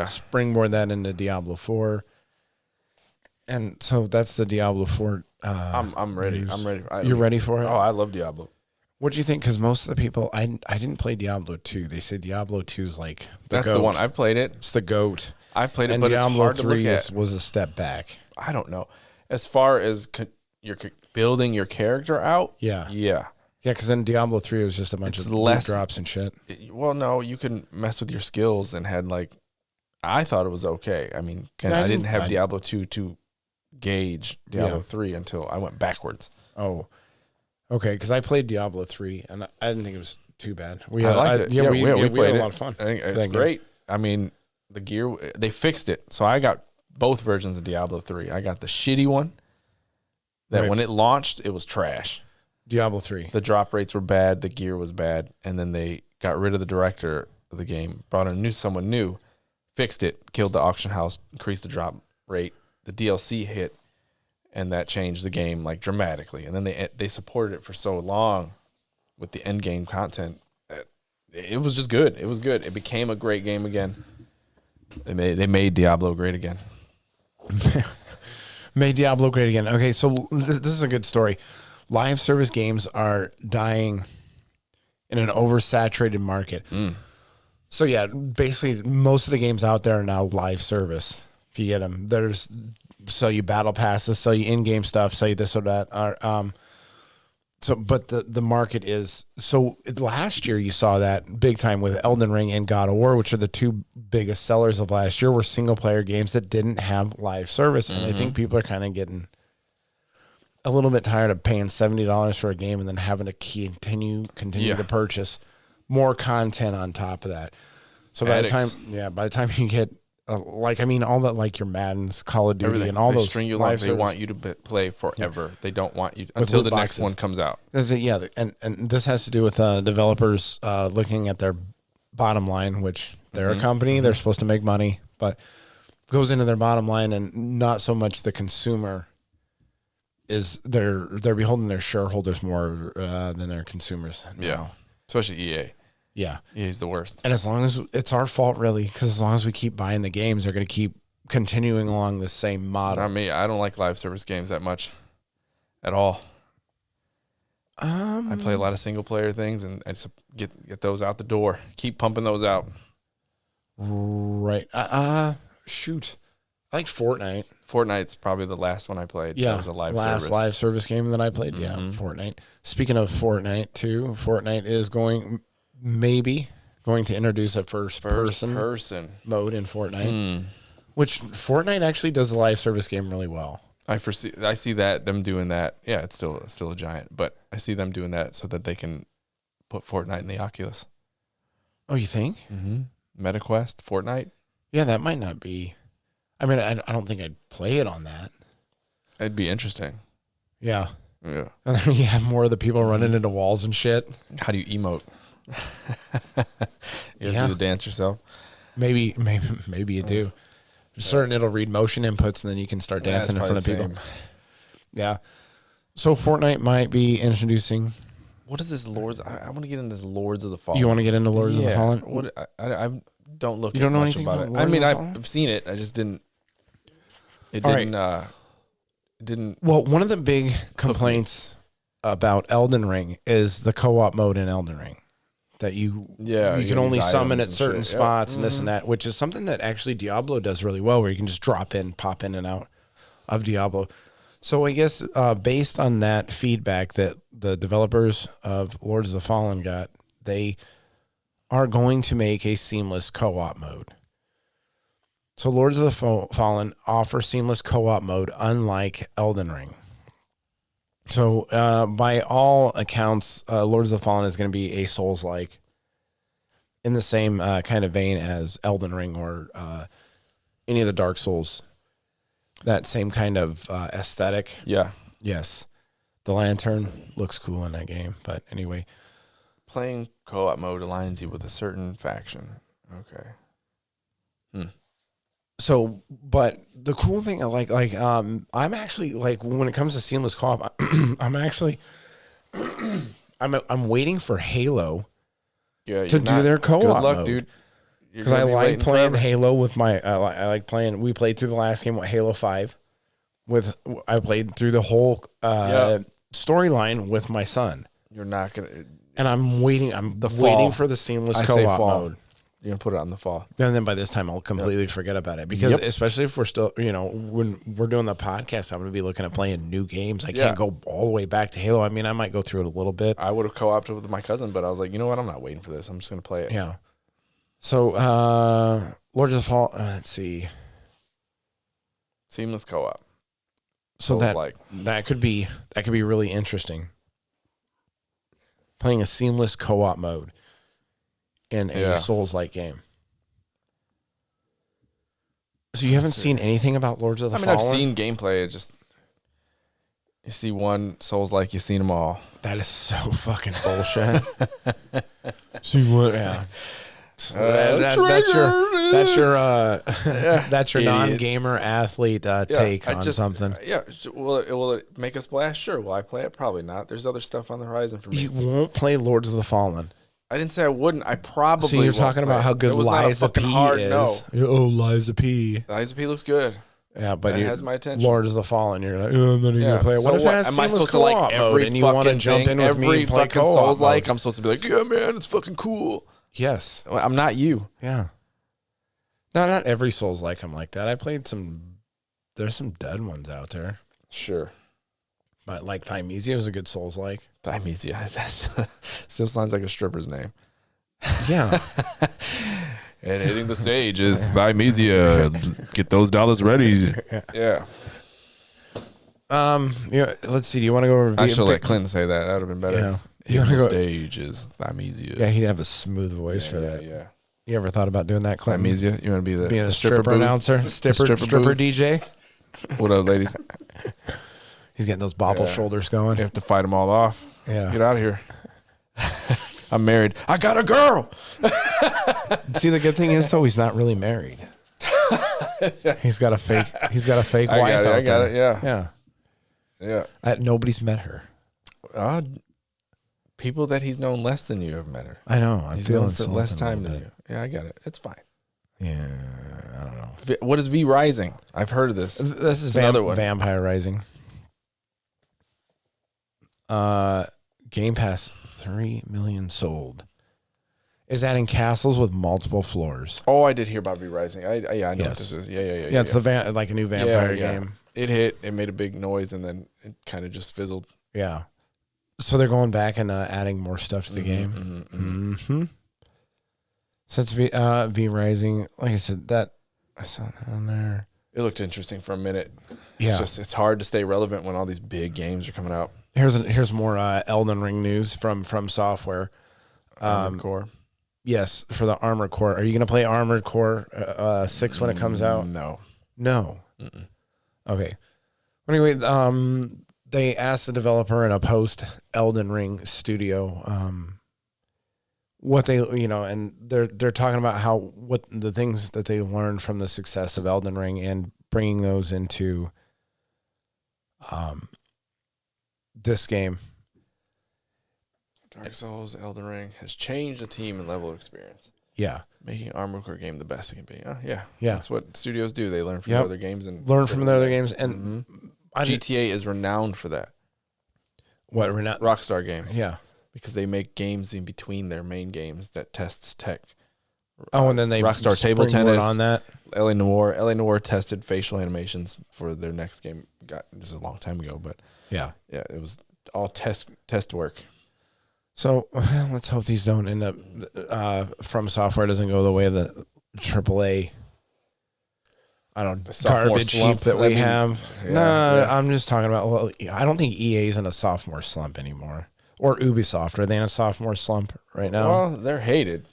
springboard that into Diablo 4. And so that's the Diablo 4 I'm ready. news. I'm ready. You're ready for it? Oh, I love Diablo. What do you think? Because most of the people, I didn't play Diablo 2. They say Diablo 2 is like That's the one. I've played it. It's the GOAT. I've played it, And but Diablo it's hard 3 to look at. was a step back. I don't know. As far as you're building your character out, Yeah. yeah. Yeah, because then Diablo 3 was just a bunch It's of less- drops and shit. Well, no, you can mess with your skills and had I thought it was okay. I mean, Yeah, I didn't have I- Diablo 2 to gauge Diablo 3 until I went backwards. Oh, okay. Because I played Diablo 3, and I didn't think it was too bad. I liked it. Yeah, we played had it. a lot of fun. I think it's That game. great. I mean, the gear, they fixed it. So I got both versions of Diablo 3. I got the shitty one that Right. when it launched, it was trash. Diablo 3. The drop rates were bad. The gear was bad. And then they got rid of the director of the game, brought in someone new, fixed it, killed the auction house, increased the drop rate. The DLC hit, and that changed the game like dramatically. And then they supported it for so long with the end game content. It was just good. It was good. It became a great game again. They made Diablo great again. Made Diablo great again. Okay, so this is a good story. Live service games are dying in an oversaturated market. So yeah, basically most of the games out there are now live service. If you get them, there's sell you battle passes, sell you in-game stuff, sell you this or that. So, but the market is so. Last year you saw that big time with Elden Ring and God of War, which are the two biggest sellers of last year. Were single player games that didn't have live service, and I think people are kind of getting a little bit tired of paying $70 for a game and then having to continue Yeah. to purchase more content on top of that. So by Addicts. the time you get all that, like your Madden's, Call of Duty, Everything. and all they those string you along. live They service. want you to play forever. They don't want you until loot the next boxes. one comes out. And this has to do with developers looking at their bottom line, which they're a company, they're supposed to make money, but goes into their bottom line, and not so much the consumer. Is they're beholden their shareholders more than their consumers. Yeah, especially EA. Yeah. EA's the worst. And as long as it's our fault, really, because as long as we keep buying the games, they're going to keep continuing along the same model. Not me. I don't like live service games that much at all. I play a lot of single player things, and I just get those out the door. Keep pumping those out. Right. Shoot. I like Fortnite. Fortnite's probably the last one I played. Yeah. That was a live last service. live service game that I played. Yeah. Fortnite. Speaking of Fortnite, too, Fortnite is maybe going to introduce a first person mode in Fortnite, which Fortnite actually does the live service game really well. I see them doing that. Yeah, it's still a giant, but I see them doing that so that they can put Fortnite in the Oculus. Oh, you think? MetaQuest, Fortnite. Yeah, that might not be. I mean, I don't think I'd play it on that. It'd be interesting. Yeah. Yeah. And then you have more of the people running into walls and shit. How do you emote? You have Yeah. to do the dance yourself. Maybe you do. There's certain it'll read motion inputs, and then you can start dancing in front of people. Yeah. So Fortnite might be introducing. What is this Lords? I want to get into this Lords of the Fallen. You want to get into Lords of the Fallen? What? I don't look. You don't know much anything about about it. Lords I mean, of the Fallen? I've seen it. I just didn't. It All didn't. It didn't. Well, one of the big complaints about Elden Ring is the co-op mode in Elden Ring. That you Yeah, you you can got only these summon items at and certain shit, yeah. spots and this and that, which is something that actually Diablo does really well, where you can just drop in, pop in and out of Diablo. So I guess based on that feedback that the developers of Lords of the Fallen got, they are going to make a seamless co-op mode. So Lords of the Fallen offer seamless co-op mode, unlike Elden Ring. So by all accounts, Lords of the Fallen is going to be a Souls-like, in the same kind of vein as Elden Ring or any of the Dark Souls. That same kind of aesthetic. Yeah. Yes. The lantern looks cool in that game. But anyway. Playing co-op mode aligns you with a certain faction. Okay. So, but the cool thing I like, I'm actually like when it comes to seamless co-op, I'm actually, I'm waiting for Halo Yeah. to do their co-op Good luck, mode. dude. Because I like playing Halo with my, I like playing. We played through the last game with Halo 5. I played through the whole storyline with my son, You're not gonna. and I'm waiting. I'm The waiting fall. for the seamless I say co-op fall. mode. You're gonna put it on the fall. And then by this time, I'll completely forget about it because, especially if we're still, when we're doing the podcast, I'm going to be looking at playing new games. I can't go all the way back to Halo. I mean, I might go through it a little bit. I would have co-opted with my cousin, but I was like, you know what? I'm not waiting for this. I'm just gonna play it. Yeah. So, Lords of the Fall. Let's see. Seamless co-op. So Souls-like. that could be really interesting. Playing a seamless co-op mode in a Souls-like game. So you haven't seen anything about Lords of the Fallen? I've seen gameplay. It just you see one Souls-like, you've seen them all. That is so fucking bullshit. See what? Yeah. So that's your non-gamer athlete take on something. Yeah. Will it make a splash? Sure. Will I play it? Probably not. There's other stuff on the horizon for me. You won't play Lords of the Fallen. I didn't say I wouldn't. I probably. So you're talking about how good Liza P is. No. Oh, Liza P. Liza P looks good. Yeah, but it has my attention. Lords of the Fallen, you're like, I'm not even gonna play it. What if it has am I seamless supposed to like co-op every mode and you want to jump in with me and play fucking co-op Souls like? mode? I'm supposed to be like, yeah, man, it's fucking cool. Yes. Well, I'm not you. Yeah. No, not every Souls like I'm like that. I played some. There's some dead ones out there. Sure. But like Thymesia was a good Souls like. Thymesia. That still sounds like a stripper's name. Yeah. And hitting the stage is Thymesia. Get those dollars ready. Yeah. Yeah. Let's see. Do you want to go over? I should let Clinton say that. That would have been better. Yeah. Hitting the stage is Thymesia. Yeah, he'd have a smooth voice for that. Yeah. You ever thought about doing that, Clinton? Thymesia. You want to be the being a stripper booth? announcer, stripper booth? DJ? What up, ladies? He's getting those bobble shoulders going. You have to fight them all off. Yeah. Get out of here. I'm married. I got a girl. See, the good thing is though, he's not really married. He's got a fake. He's got a fake wife out there. I got it. Yeah. Yeah. Yeah. Nobody's met her. People that he's known less than you have met her. I know. I'm He's feeling known for less time than you. Yeah, I get it. It's fine. Yeah. I don't know. What is V Rising? I've heard of this. This is another one. Vampire Rising. Game Pass 3 million sold. Is adding castles with multiple floors. Oh, I did hear about V Rising. I know what this is. Yeah. Yeah, it's like a new vampire game. It hit. It made a big noise, and then it kind of just fizzled. Yeah. So they're going back and adding more stuff to the game. Mm-hmm. So it's V Rising. Like I said, I saw that on there. It looked interesting for a minute. Yeah. It's hard to stay relevant when all these big games are coming out. Here's more Elden Ring news from Software. Armored Core. Yes, for the Armored Core. Are you going to play Armored Core 6 when it comes out? No. Mm-mm. Okay. Anyway, they asked the developer in a post Elden Ring studio what they, and they're talking about what the things that they learned from the success of Elden Ring and bringing those into this game. Dark Souls, Elden Ring has changed the team and level of experience. Yeah. Making Armored Core game the best it can be. Yeah. That's what studios do. They learn from their other games and And GTA is renowned for that. What renowned? Rockstar Games. Yeah. Because they make games in between their main games that tests tech. Oh, and then they Rockstar Table Tennis on that. LA Noire tested facial animations for their next game. This is a long time ago, but yeah, it was all test work. So let's hope these don't end up. From Software doesn't go the way of the AAA. I don't garbage heap that we have. I'm just talking about. Well, I don't think EA's in a sophomore slump anymore, or Ubisoft. Are they in a sophomore slump right now? Well, they're hated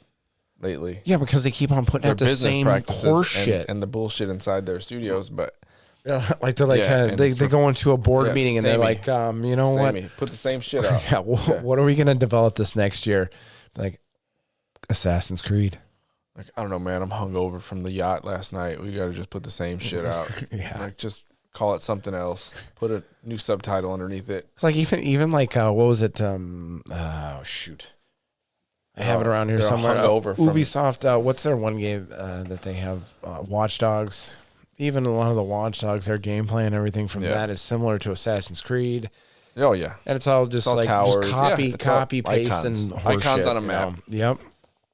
lately. Yeah, because they keep on putting out the same horse shit and the bullshit inside their studios. But like they're like they go into a board meeting and they're like, you know what? Put the same shit out. What are we gonna develop this next year? Like Assassin's Creed. Like, I don't know, man. I'm hungover from the yacht last night. We got to just put the same shit out. Yeah. Like, just call it something else. Put a new subtitle underneath it. Like, even like, what was it? Oh, shoot. I have it around here somewhere. Ubisoft, what's their one game that they have? Watch Dogs. Even a lot of the Watch Dogs, their gameplay and everything from that is similar to Assassin's Creed. Oh, yeah. And it's all just like towers. Just copy, paste, icons. and horse icons shit, on a map. Yep.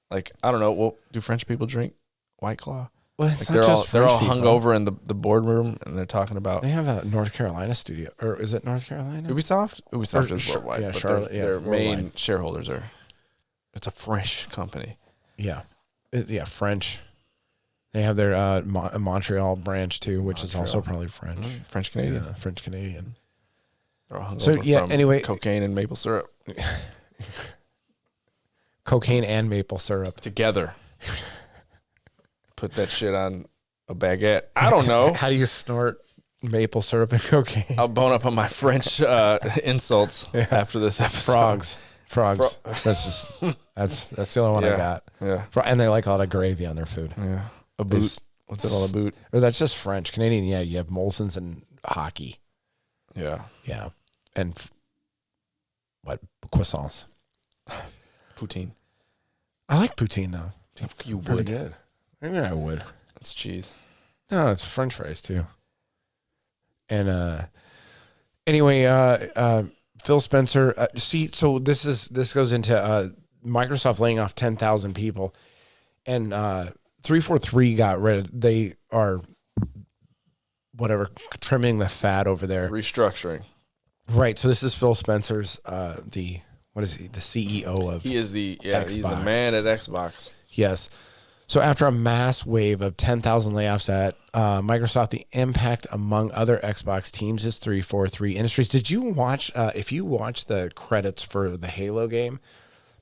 Like, I don't know. Well, do French people drink White Claw? Well, it's like not they're all hungover in the boardroom, and they're talking about. They have a North Carolina studio, or is it North Carolina? Ubisoft is worldwide. Yeah, but Charlotte. Their main shareholders are. It's a French company. Yeah. French. They have their Montreal branch too, which is also probably French. French Canadian. Yeah, French Canadian. They're all So, hungover yeah, from anyway- cocaine and maple syrup Cocaine and maple syrup. together. Put that shit on a baguette. I don't know. How do you snort maple syrup and cocaine? I'll bone up on my French insults after this episode. Frogs. That's the only one I Yeah. got. Yeah. And they like a lot of gravy on their food. Yeah. A boot. What's it called? A boot? Or that's just French. Canadian, yeah, you have Molson's and hockey. Yeah. Yeah. And croissants. Poutine. I like poutine though. You Pretty would. good. Maybe I would. It's cheese. No, it's French fries too. And anyway, Phil Spencer. So this goes into Microsoft laying off 10,000 people, and 343 got rid. They are trimming the fat over there. Restructuring. Right. So this is Phil Spencer's the CEO of He is he's the Xbox. man at Xbox. Yes. So after a mass wave of 10,000 layoffs at Microsoft, the impact among other Xbox teams is 343 Industries. Did you watch, if you watch the credits for the Halo game,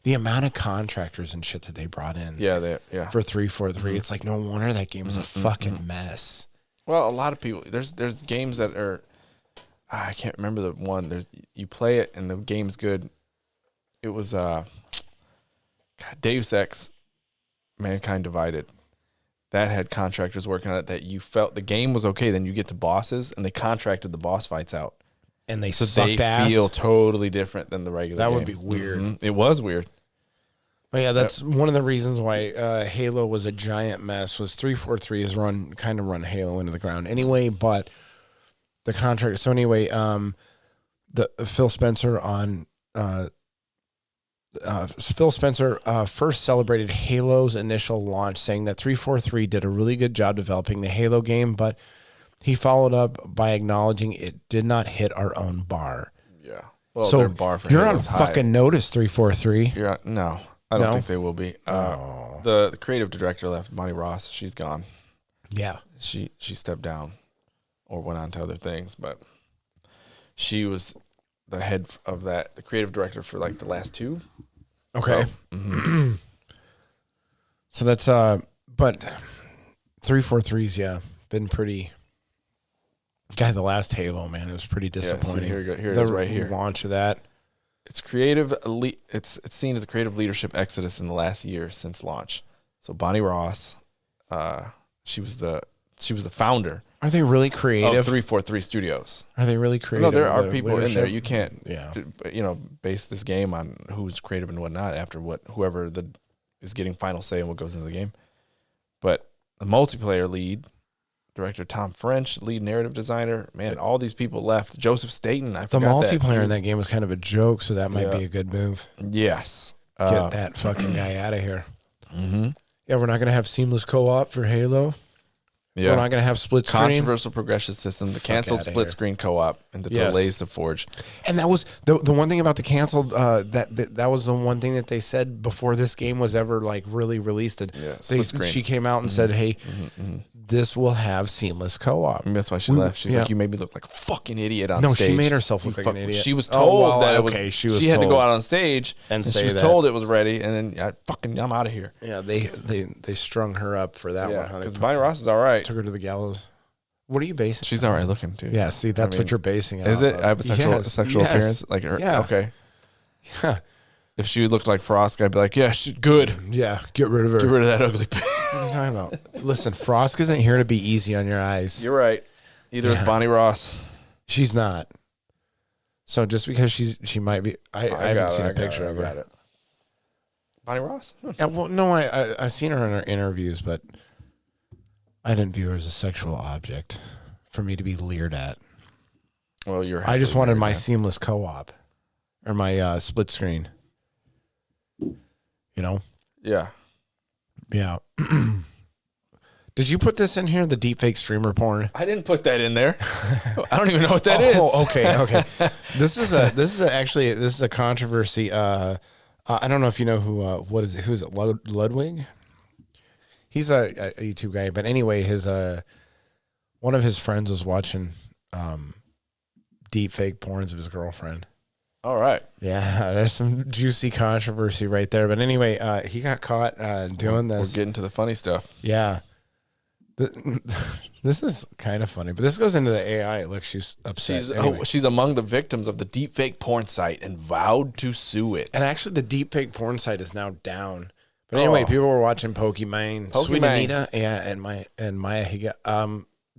the amount of contractors and shit that they brought in Yeah, for 343, it's like no wonder that game was a fucking mess. Well, a lot of people. There's games that are. I can't remember the one. You play it and the game's good. It was Deus Ex, Mankind Divided. That had contractors working on it that you felt the game was okay. Then you get to bosses and they contracted the boss fights out. And they So sucked they ass. feel totally different than the regular That game. would be weird. Mhm. It was weird. But yeah, that's one of the reasons why Halo was a giant mess. Was 343 has run Halo into the ground anyway. But the contract. So anyway, the Phil Spencer first celebrated Halo's initial launch, saying that 343 did a really good job developing the Halo game, but he followed up by acknowledging it did not hit our own bar. Yeah. Well, So their bar for you're on Halo's high. fucking notice, 343. You're on, no, I don't No? think they will be. The creative director left, Bonnie Ross. She's gone. Yeah. She stepped down or went on to other things, but she was the head of the creative director for like the last two. Okay. So, So that's but 343's been pretty. God, the last Halo, man, it was pretty disappointing. here it the is right here. Launch of that. It's creative. It's seen as a creative leadership exodus in the last year since launch. So Bonnie Ross, she was the founder Are they really of creative? 343 Studios. Are they really creative? No, there are the people in leadership? there. You can't, Yeah. base this game on who's creative and whatnot after whoever is getting final say in what goes into the game. But the multiplayer lead, director Tom French, lead narrative designer, man, all these people left. Joseph Staten, I The forgot that. multiplayer in that game was kind of a joke, so that might be a good move. Yes. Get that fucking guy out of here. Mm-hmm. Yeah, we're not going to have seamless co-op for Halo. Yeah. We're not going to have split screen. Controversial progression system, the canceled outta split here. screen co-op, and the Yes. delays to Forge. And that was the one thing about the canceled. That was the one thing that they said before this game was ever like really released. That Yeah, split screen. she came out and said, "Hey, this will have seamless co-op." And that's why she left. She's like, you made me look like a fucking idiot on No, stage. she made herself You look like an idiot. She was Oh, told well, that it was. okay, She she had was to go told. out on stage And she say was that. told it was ready, and then I'm out of here. Yeah, they strung her up for that Yeah, one. Huh? They because Bonnie Ross is all right. took her to the gallows. What are you basing? She's all right looking too. Yeah, see, that's mean, what you're basing it Is off it? of. I have a sexual Yes. appearance like her. Yeah. Okay. Yeah. If she looked like Frost, I'd be like, yeah, she's good. Yeah, get rid of her. Get rid of that ugly. What are you talking about? Listen, Frost isn't here to be easy on your eyes. You're right. Either is Yeah. Bonnie Ross. She's not. So just because she might be, I haven't seen a picture of her. it. Bonnie Ross. Yeah, well, no, I've seen her in her interviews, but I didn't view her as a sexual object for me to be leered at. Well, you're. I just wanted my man. seamless co-op or my split screen. You know? Yeah. Yeah. Did you put this in here, the deepfake streamer porn? I didn't put that in there. I don't even know what that is. Oh, okay. This is a controversy. I don't know if you know who. Who's it? Ludwig? He's a YouTube guy. But anyway, his one of his friends was watching deep fake porns of his girlfriend. All right. Yeah, there's some juicy controversy right there. But anyway, he got caught doing this. We're getting to the funny stuff. Yeah. This is kind of funny, but this goes into the AI. Look, she's upset. Anyway. She's among the victims of the deepfake porn site and vowed to sue it. And actually, the deepfake porn site is now down. But anyway, people were watching Pokimane, Sweet Anita, and Maya Higa,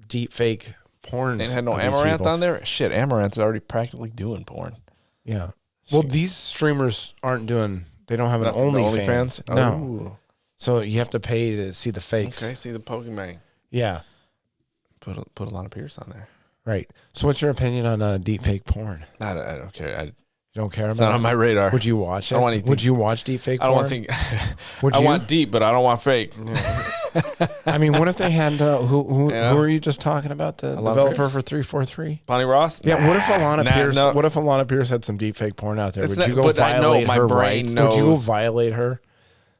deepfake porn. They had no Amaranth on there? Shit, Amaranth's already practically doing porn. Yeah. Well, these streamers aren't doing, they don't have an OnlyFans. No. Ooh. So you have to pay to see the fakes. Okay, see the Pokimane. Yeah. Put a lot of Pierce on there. Right. So what's your opinion on deepfake porn? I don't care. You don't care It's about not on my radar. Would you watch it? I don't want anything. Would you watch deepfake porn? I don't want think. Would I you? want deep, but I don't want fake. I mean, what if they had who Yeah. who are you just talking about? The Alana developer Pierce? for 343? Bonnie Ross? Yeah. What if Alana Pierce? No. What if Alana Pierce had some deepfake porn out there? It's Would you not- go but I know violate my her brain rights? Would you go knows. violate her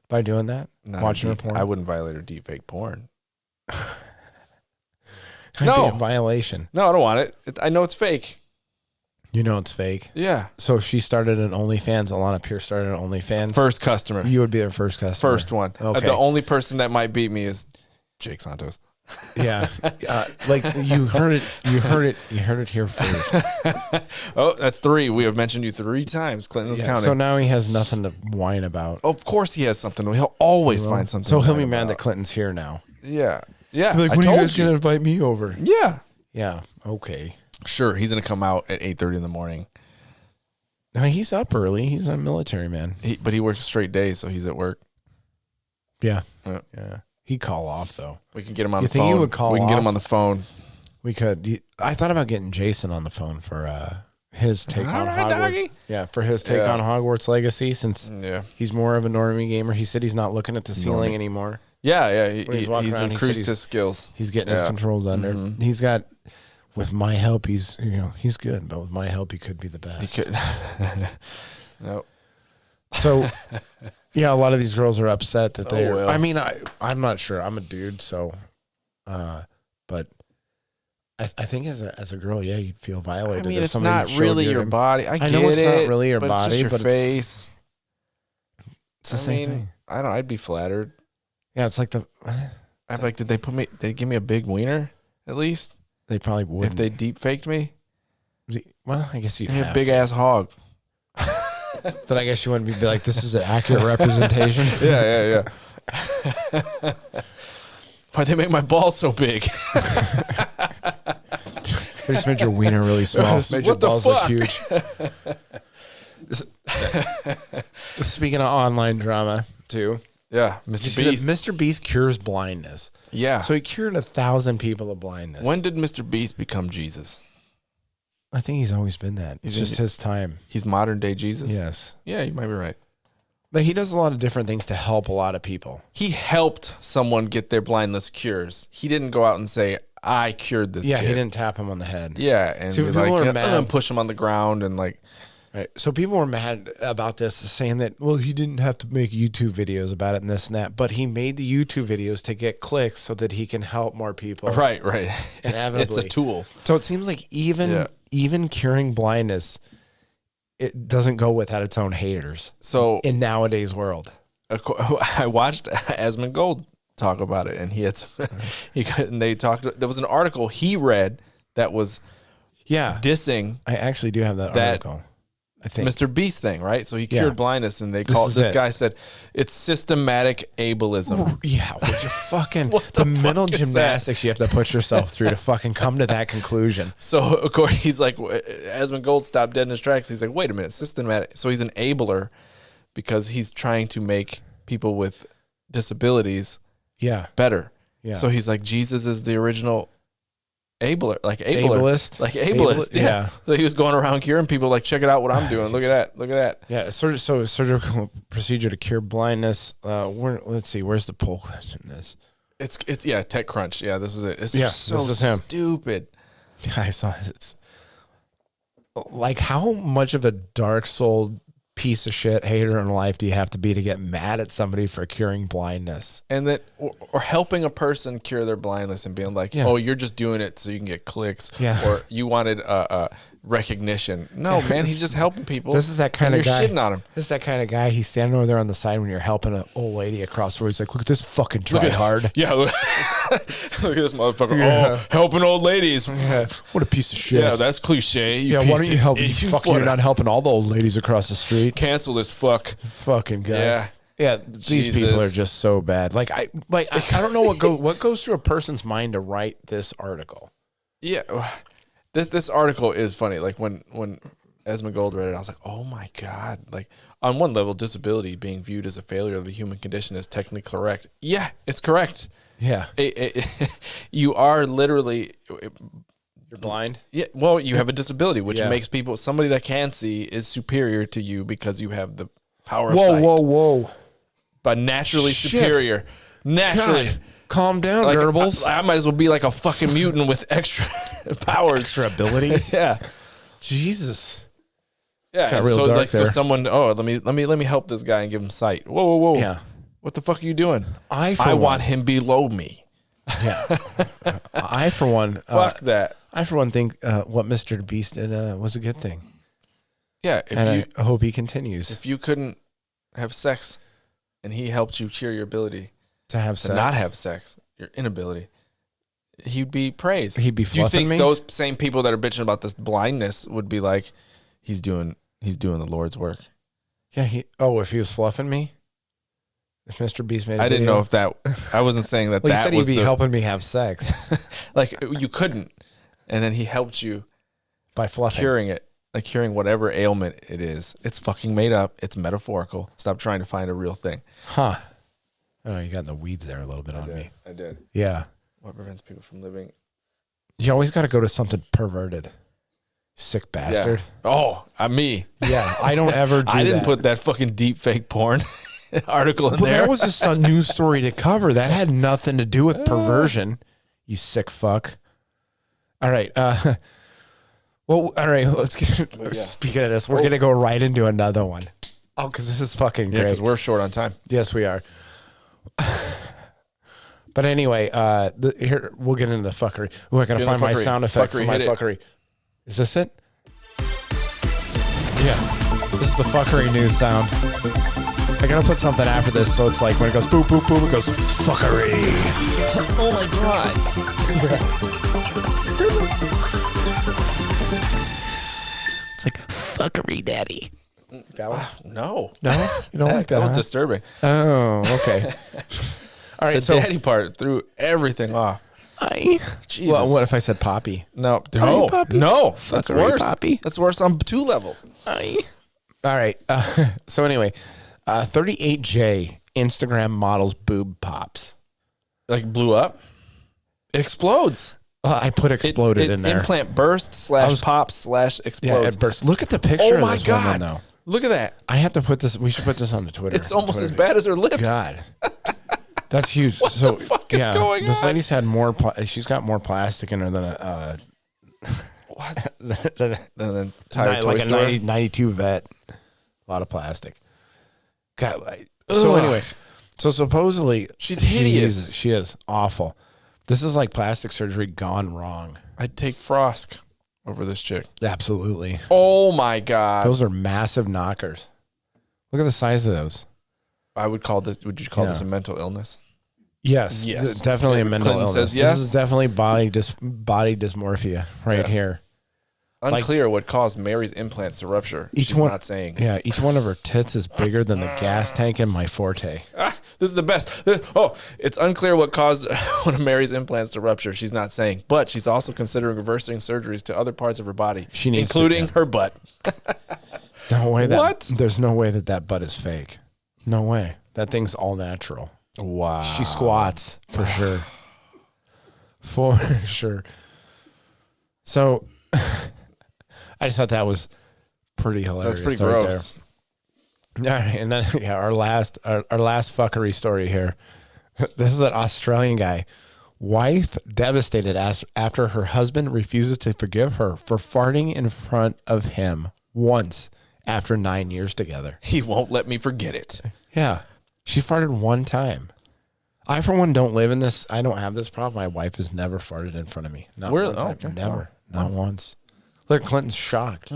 by doing that? Not Watching her deep- porn? I wouldn't violate her deepfake porn. Might be No. a violation. No, I don't want it. I know it's fake. You know it's fake. Yeah. So if she started an OnlyFans, Alana Pierce started an OnlyFans. First customer. You would be their first customer. First one. Okay. The only person that might beat me is Jake Santos. Yeah. Like you heard it. You heard it here first. Oh, that's 3. We have mentioned you 3 times. Clinton's Yeah, counting. so now he has nothing to whine about. Of course he has something. He'll always find something. So he'll to be whine mad about. that Clinton's here now. Yeah. Yeah. Like, I when are you told guys you. gonna invite me over? Yeah. Yeah. Okay. Sure. He's going to come out at 8:30 in the morning. I mean, he's up early. He's a military man. But he works straight days, so he's at work. Yeah. Yeah. Yeah. He'd call off though. We can get him on You the think phone. he would call We can get him off? on the phone. We could. I thought about getting Jason on the phone for his take on Alright, Hogwarts. doggy. Yeah, for his take Yeah. on Hogwarts Legacy, since Yeah. he's more of a normie gamer. He said he's not looking at the ceiling Normie. anymore. Yeah. Yeah. When he's walking He's around, he said increased he's- his skills. He's getting his Yeah. controls under. Mhm. He's got, with my help, he's good, but with my help, he could be the best. He could. Nope. So, yeah, a lot of these girls are upset that they're. well. I mean, I'm not sure. I'm a dude, so, but I think as a girl, yeah, you'd feel I violated. mean, if it's somebody not showed really you your them. body. I know it's get not it, really your but body, it's just but your face. It's the same thing. I don't. I'd be flattered. Yeah, it's like I'd be like, did they give me a big wiener at least? they probably would. If they deep faked me, well, I guess you'd a have big to. ass hog. Then I guess you wouldn't be like, this is an accurate representation. Yeah. Why'd they make my balls so big? They just made your wiener really small. What Made your the balls look fuck? huge. Speaking of online drama, too. Yeah, Did you Mr. see that Beast. Mr. Beast cures blindness. Yeah. So he cured 1,000 people of blindness. When did Mr. Beast become Jesus? I think he's always been that. It's He's just his time. He's modern day Jesus. Yes. Yeah, you might be right. But he does a lot of different things to help a lot of people. He helped someone get their blindness cures. He didn't go out and say, "I cured this." Yeah, kid. he didn't tap him on the head. Yeah, and See, be people like, are mad. and push him on the ground and like. Right. So people were mad about this, saying that, well, he didn't have to make YouTube videos about it and this and that, but he made the YouTube videos to get clicks so that he can help more people. Right. Inevitably. It's a tool. So it seems like even curing blindness, it doesn't go without its own haters So in nowadays world. I watched Asmongold talk about it, and he had some, and they talked. There was an article he read that was Yeah. dissing I actually do have that article. I think. Mr. Beast thing, right? So he Yeah. cured blindness, and they This called is this it. guy said it's systematic ableism. Yeah, would you fucking What the the fuck mental is that? gymnastics you have to put yourself through to fucking come to that conclusion. So of course he's like, Asmongold stopped dead in his tracks. He's like, wait a minute, systematic. So he's an abler because he's trying to make people with disabilities Yeah. better. Yeah. So he's like, Jesus is the original abler, like Ableist. like ableist. Yeah. So he was going around curing people, like, check it out what I'm doing. Look at that. Look at that. Yeah, so surgical procedure to cure blindness. Let's see, where's the poll question? This. It's TechCrunch. Yeah, this is it. It's Yeah, so this is him. stupid. Yeah, I saw it. It's like how much of a dark soul piece of shit hater in life do you have to be to get mad at somebody for curing blindness? And that, or helping a person cure their blindness and being like, Yeah. oh, you're just doing it so you can get clicks, Yeah. or you wanted recognition. No, man, he's just helping people. This is that kind and of you're guy. shitting on him. This is that kind of guy. He's standing over there on the side when you're helping an old lady across the road. He's like, look at this fucking try hard. Yeah, look at this motherfucker. Yeah. Oh, helping old ladies. Yeah. What a piece of shit. Yeah, that's cliche. Yeah, why don't you help? You fucking, you're not helping all the old ladies across the street. Cancel this fuck. Fucking guy. Yeah. Yeah, these people are just so bad. Like I don't know what goes through a person's mind to write this article. Yeah, this article is funny. Like when Esma Gold read it, I was like, oh my God. Like on one level, disability being viewed as a failure of the human condition is technically correct. Yeah, it's correct. Yeah, You are literally, you're blind. yeah. Well, you have a disability, which Yeah. makes people, somebody that can see is superior to you because you have the power of sight. Whoa! But naturally Shit. superior. Naturally. God, calm down, Like, Goebbels. I might as well be like a fucking mutant with extra powers. Extra abilities. Yeah. Jesus. Yeah. Got and real so dark like there. so someone, let me help this guy and give him sight. Whoa. Yeah. What the fuck are you doing? I I want him below me. Yeah. I for one. Fuck that. I for one think what Mr. Beast did was a good thing, Yeah. and I hope he continues If you couldn't have sex and he helped you cure your ability to have to sex. not have sex, your inability, he'd be praised. He'd be Do you fluffing think me? those same people that are bitching about this blindness would be like, he's doing the Lord's work? Yeah. If he was fluffing me, if Mr. Beast made. I didn't know if that. I wasn't saying that. Well, you that said he'd was be the, helping me have sex like you couldn't, and then he helped you by fluffing. curing it, like curing whatever ailment it is. It's fucking made up. It's metaphorical. Stop trying to find a real thing. Huh. Oh, you got in the weeds there a little bit on me. I did. Yeah. What prevents people from living? You always got to go to something perverted. Sick bastard. Yeah. Oh, me. Yeah. I don't ever do that. I didn't put that fucking deep fake porn article in Well, there. that was just a news story to cover. That had nothing to do with perversion. You sick fuck. All right. Well, all right. Let's get. Speaking of this, we're gonna go right into another one. Oh, because this is fucking Yeah, great. because we're short on time. Yes, we are. But anyway, here we'll get into the fuckery. Oh, I gotta Get find into my fuckery. sound effect for Fuckery, my hit it. fuckery. Is this it? Yeah, this is the fuckery news sound. I gotta put something after this, so it's like when it goes boop boop boop, it goes fuckery. Oh my god! It's like fuckery daddy. That one? No, No, you don't like that? that was huh? disturbing. Oh, okay. All right, The so daddy part threw everything off. Jesus. well, what if I said Poppy? No, Hey, Poppy. no, that's Fuckery, worse. Poppy. That's worse on 2 levels. All right. So anyway, 38J Instagram models boob pops. Like blew up. It explodes. I put exploded It in there. Implant burst / pop / Yeah, explodes. it burst. Look at the picture Oh of my this woman, god! though. Look at that. I have to put this. We should put this on the Twitter. It's almost as Twitter. bad as her lips. God, that's huge. What so the fuck is going this on? lady's had more. She's got more plastic in her than a What? than And then entire Toy like a Story. 90, 92 vet. A lot of plastic. God. So Ugh. anyway, so supposedly She's hideous. She is awful. This is like plastic surgery gone wrong. I'd take Frosk over this chick. Absolutely. Oh my god! Those are massive knockers. Look at the size of those. I would call this. Would you call this Yeah. a mental illness? Yes. Yes. Definitely a mental Clinton illness. says yes. This is definitely body dysmorphia right Yeah. here. Unclear what caused Mary's implants to rupture. Each She's one- not saying. Yeah, each one of her tits is bigger than the gas tank in my Forte. This is the best. Oh, it's unclear what caused one of Mary's implants to rupture. She's not saying, but she's also considering reversing surgeries to other parts of her body, She needs to, including yeah. her butt. No way that. What? There's no way that butt is fake. No way. That thing's all natural. Wow. She squats for sure. For sure. So I just thought that was pretty hilarious. That's pretty right gross. there. All right, and then our last fuckery story here. This is an Australian guy. Wife devastated after her husband refuses to forgive her for farting in front of him once after 9 years together. He won't let me forget it. Yeah. She farted one time. I, for one, don't live in this. I don't have this problem. My wife has never farted in front of me. Not Really? one time. Oh, okay. Never. Not once. Look, Clinton's shocked.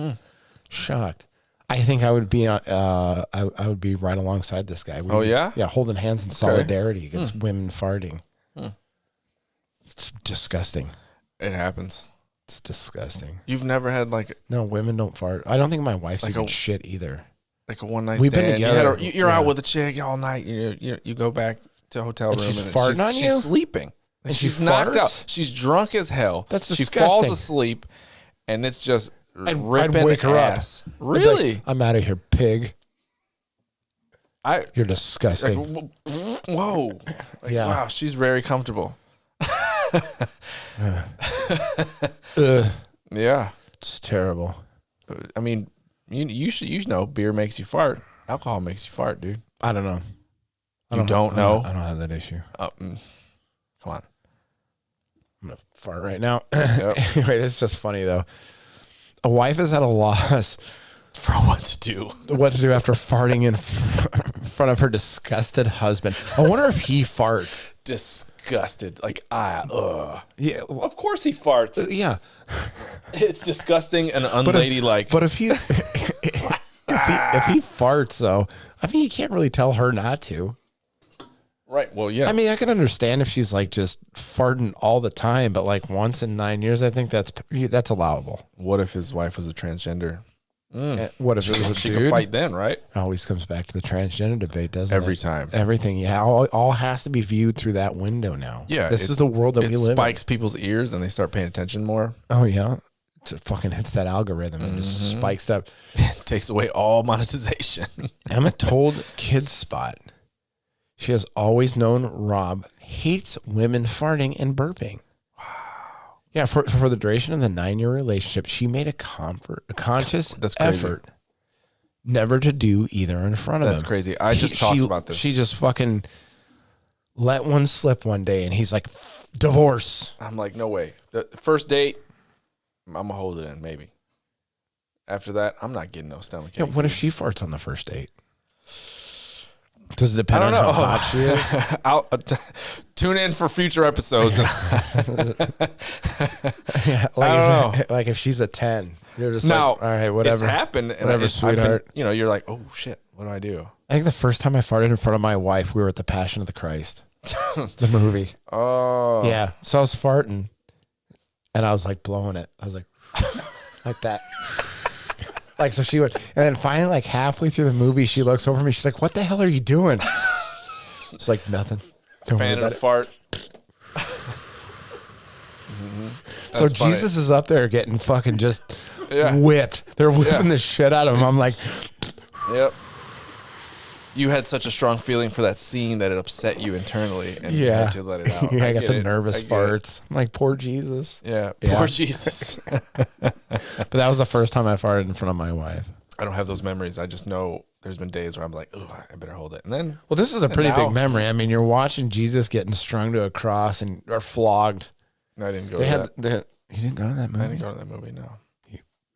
Shocked. I think I would be I would be right alongside this guy. Oh, yeah? Yeah, holding hands in solidarity against women farting. It's disgusting. It happens. It's disgusting. You've never had like No, women don't fart. I don't think my wife's Like even a- shit either. a one night We've been stand. together. You're out with a chick all night. You go back to a hotel room she's and farting on she's you? sleeping. And she she's knocked farts? out. She's drunk as hell. That's She falls disgusting. asleep, and it's just I'd ripping wake her up. ass. I'd be like, Really? I'm out of here, pig. I You're like, disgusting. whoa. Like, Yeah. Wow, she's very comfortable. Yeah. It's terrible. I mean, you know, beer makes you fart. Alcohol makes you fart, dude. I don't know. You don't know? I don't have that issue. Come on. I'm gonna fart right now. Yep. Anyway, it's just funny though. A wife is at a loss For what to do? what to do after farting in front of her disgusted husband. I wonder if he farts. Disgusted. Like, Yeah, of course he farts. yeah. It's disgusting and unladylike. But if he if he farts though, I mean, you can't really tell her not to. Right. Well, yeah. I mean, I can understand if she's like just farting all the time, but like once in 9 years, I think that's allowable. what if his wife was a transgender? What if it was a She dude? could fight then, right? Always comes back to the transgender debate, doesn't Every it? time. Everything, yeah. All has to be viewed through that window now. Yeah, this it- is the world that It we live spikes people's ears and they start paying attention more. in. Oh yeah, it fucking hits that algorithm and just spikes up. Takes away all monetization. Emma told Kids Spot she has always known Rob hates women farting and burping. Wow. Yeah, for the duration of the 9-year relationship, she made a conscious That's crazy. effort never to do either in front of him. That's crazy. I just talked about this. She just fucking let one slip one day, and he's like, divorce. I'm like, no way. The first date, I'm going to hold it in, maybe. After that, I'm not getting no stomach Yeah, ache. what if she farts on the first date? Does it depend I on don't know. how hot she is? I'll tune in for future episodes. Yeah, I don't like if she's a 10, you're just Now, like, all right, whatever. It's happened. And Whatever, I've been- sweetheart. you're like, oh, shit. What do I do? I think the first time I farted in front of my wife, we were at the Passion of the Christ, the movie. Oh. Yeah, so I was farting, and I was like blowing it. I was like, like that. Like, so she would, and then finally, like halfway through the movie, she looks over at me. She's like, "What the hell are you doing?" It's like nothing. Don't worry Fan about of it. fart. So That's funny. Jesus is up there getting fucking just Yeah. whipped. They're whipping Yeah. the shit out of him. I'm like, Yep. You had such a strong feeling for that scene that it upset you internally, and you yeah, had to let it out. yeah, I got get the it. nervous I get it. farts. I'm like, poor Jesus. Yeah, Yeah. poor Jesus. But that was the first time I farted in front of my wife. I don't have those memories. I just know there's been days where I'm like, oh, I better hold it, and then Well, this is a pretty now- big memory. I mean, you're watching Jesus getting strung to a cross and or flogged. I didn't go. They to had that. you didn't go to that I movie. didn't go to that movie. No.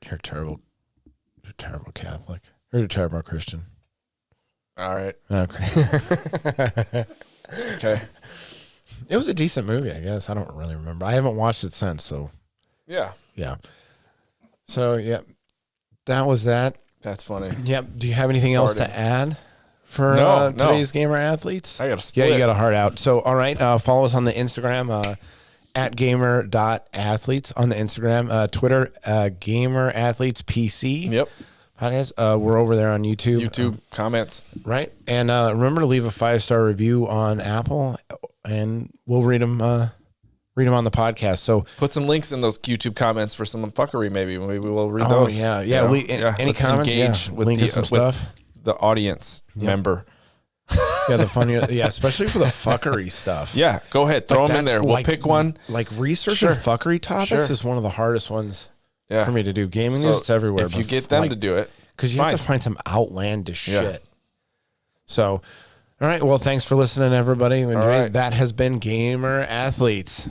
You're terrible. You're a terrible Catholic. You're a terrible Christian. All right. Okay. Okay. It was a decent movie, I guess. I don't really remember. I haven't watched it since, so Yeah, yeah. So yeah, that was that. that's funny. Yep. Do you have anything else to Farting. add for No, no. today's gamer athletes? I got to Yeah, split. you got a heart out. So, all right, follow us on the Instagram, at gamer.athletes on the Instagram, Twitter, gamer athletes PC. Yep. Podcast. We're over there on YouTube. YouTube comments. Right. And remember to leave a 5-star review on Apple, and we'll read them on the podcast. So, Put some links in those YouTube comments for some fuckery. Maybe we'll read oh, those. yeah. You know? Any Let's comments? engage Yeah. with Link the, us some with stuff. the audience member. Yeah, the funny, yeah, especially for the fuckery stuff. Yeah, go ahead. Throw Like, them in that's there. We'll like- pick one. Like researching Sure. fuckery topics Sure. is one of the hardest ones Yeah. for me to do. Gaming So news, it's everywhere. If you but get them like, to do it, because you have fine. to find some outlandish Yeah. shit. So, all right. Well, thanks for listening, everybody. right. That has been Gamer Athletes.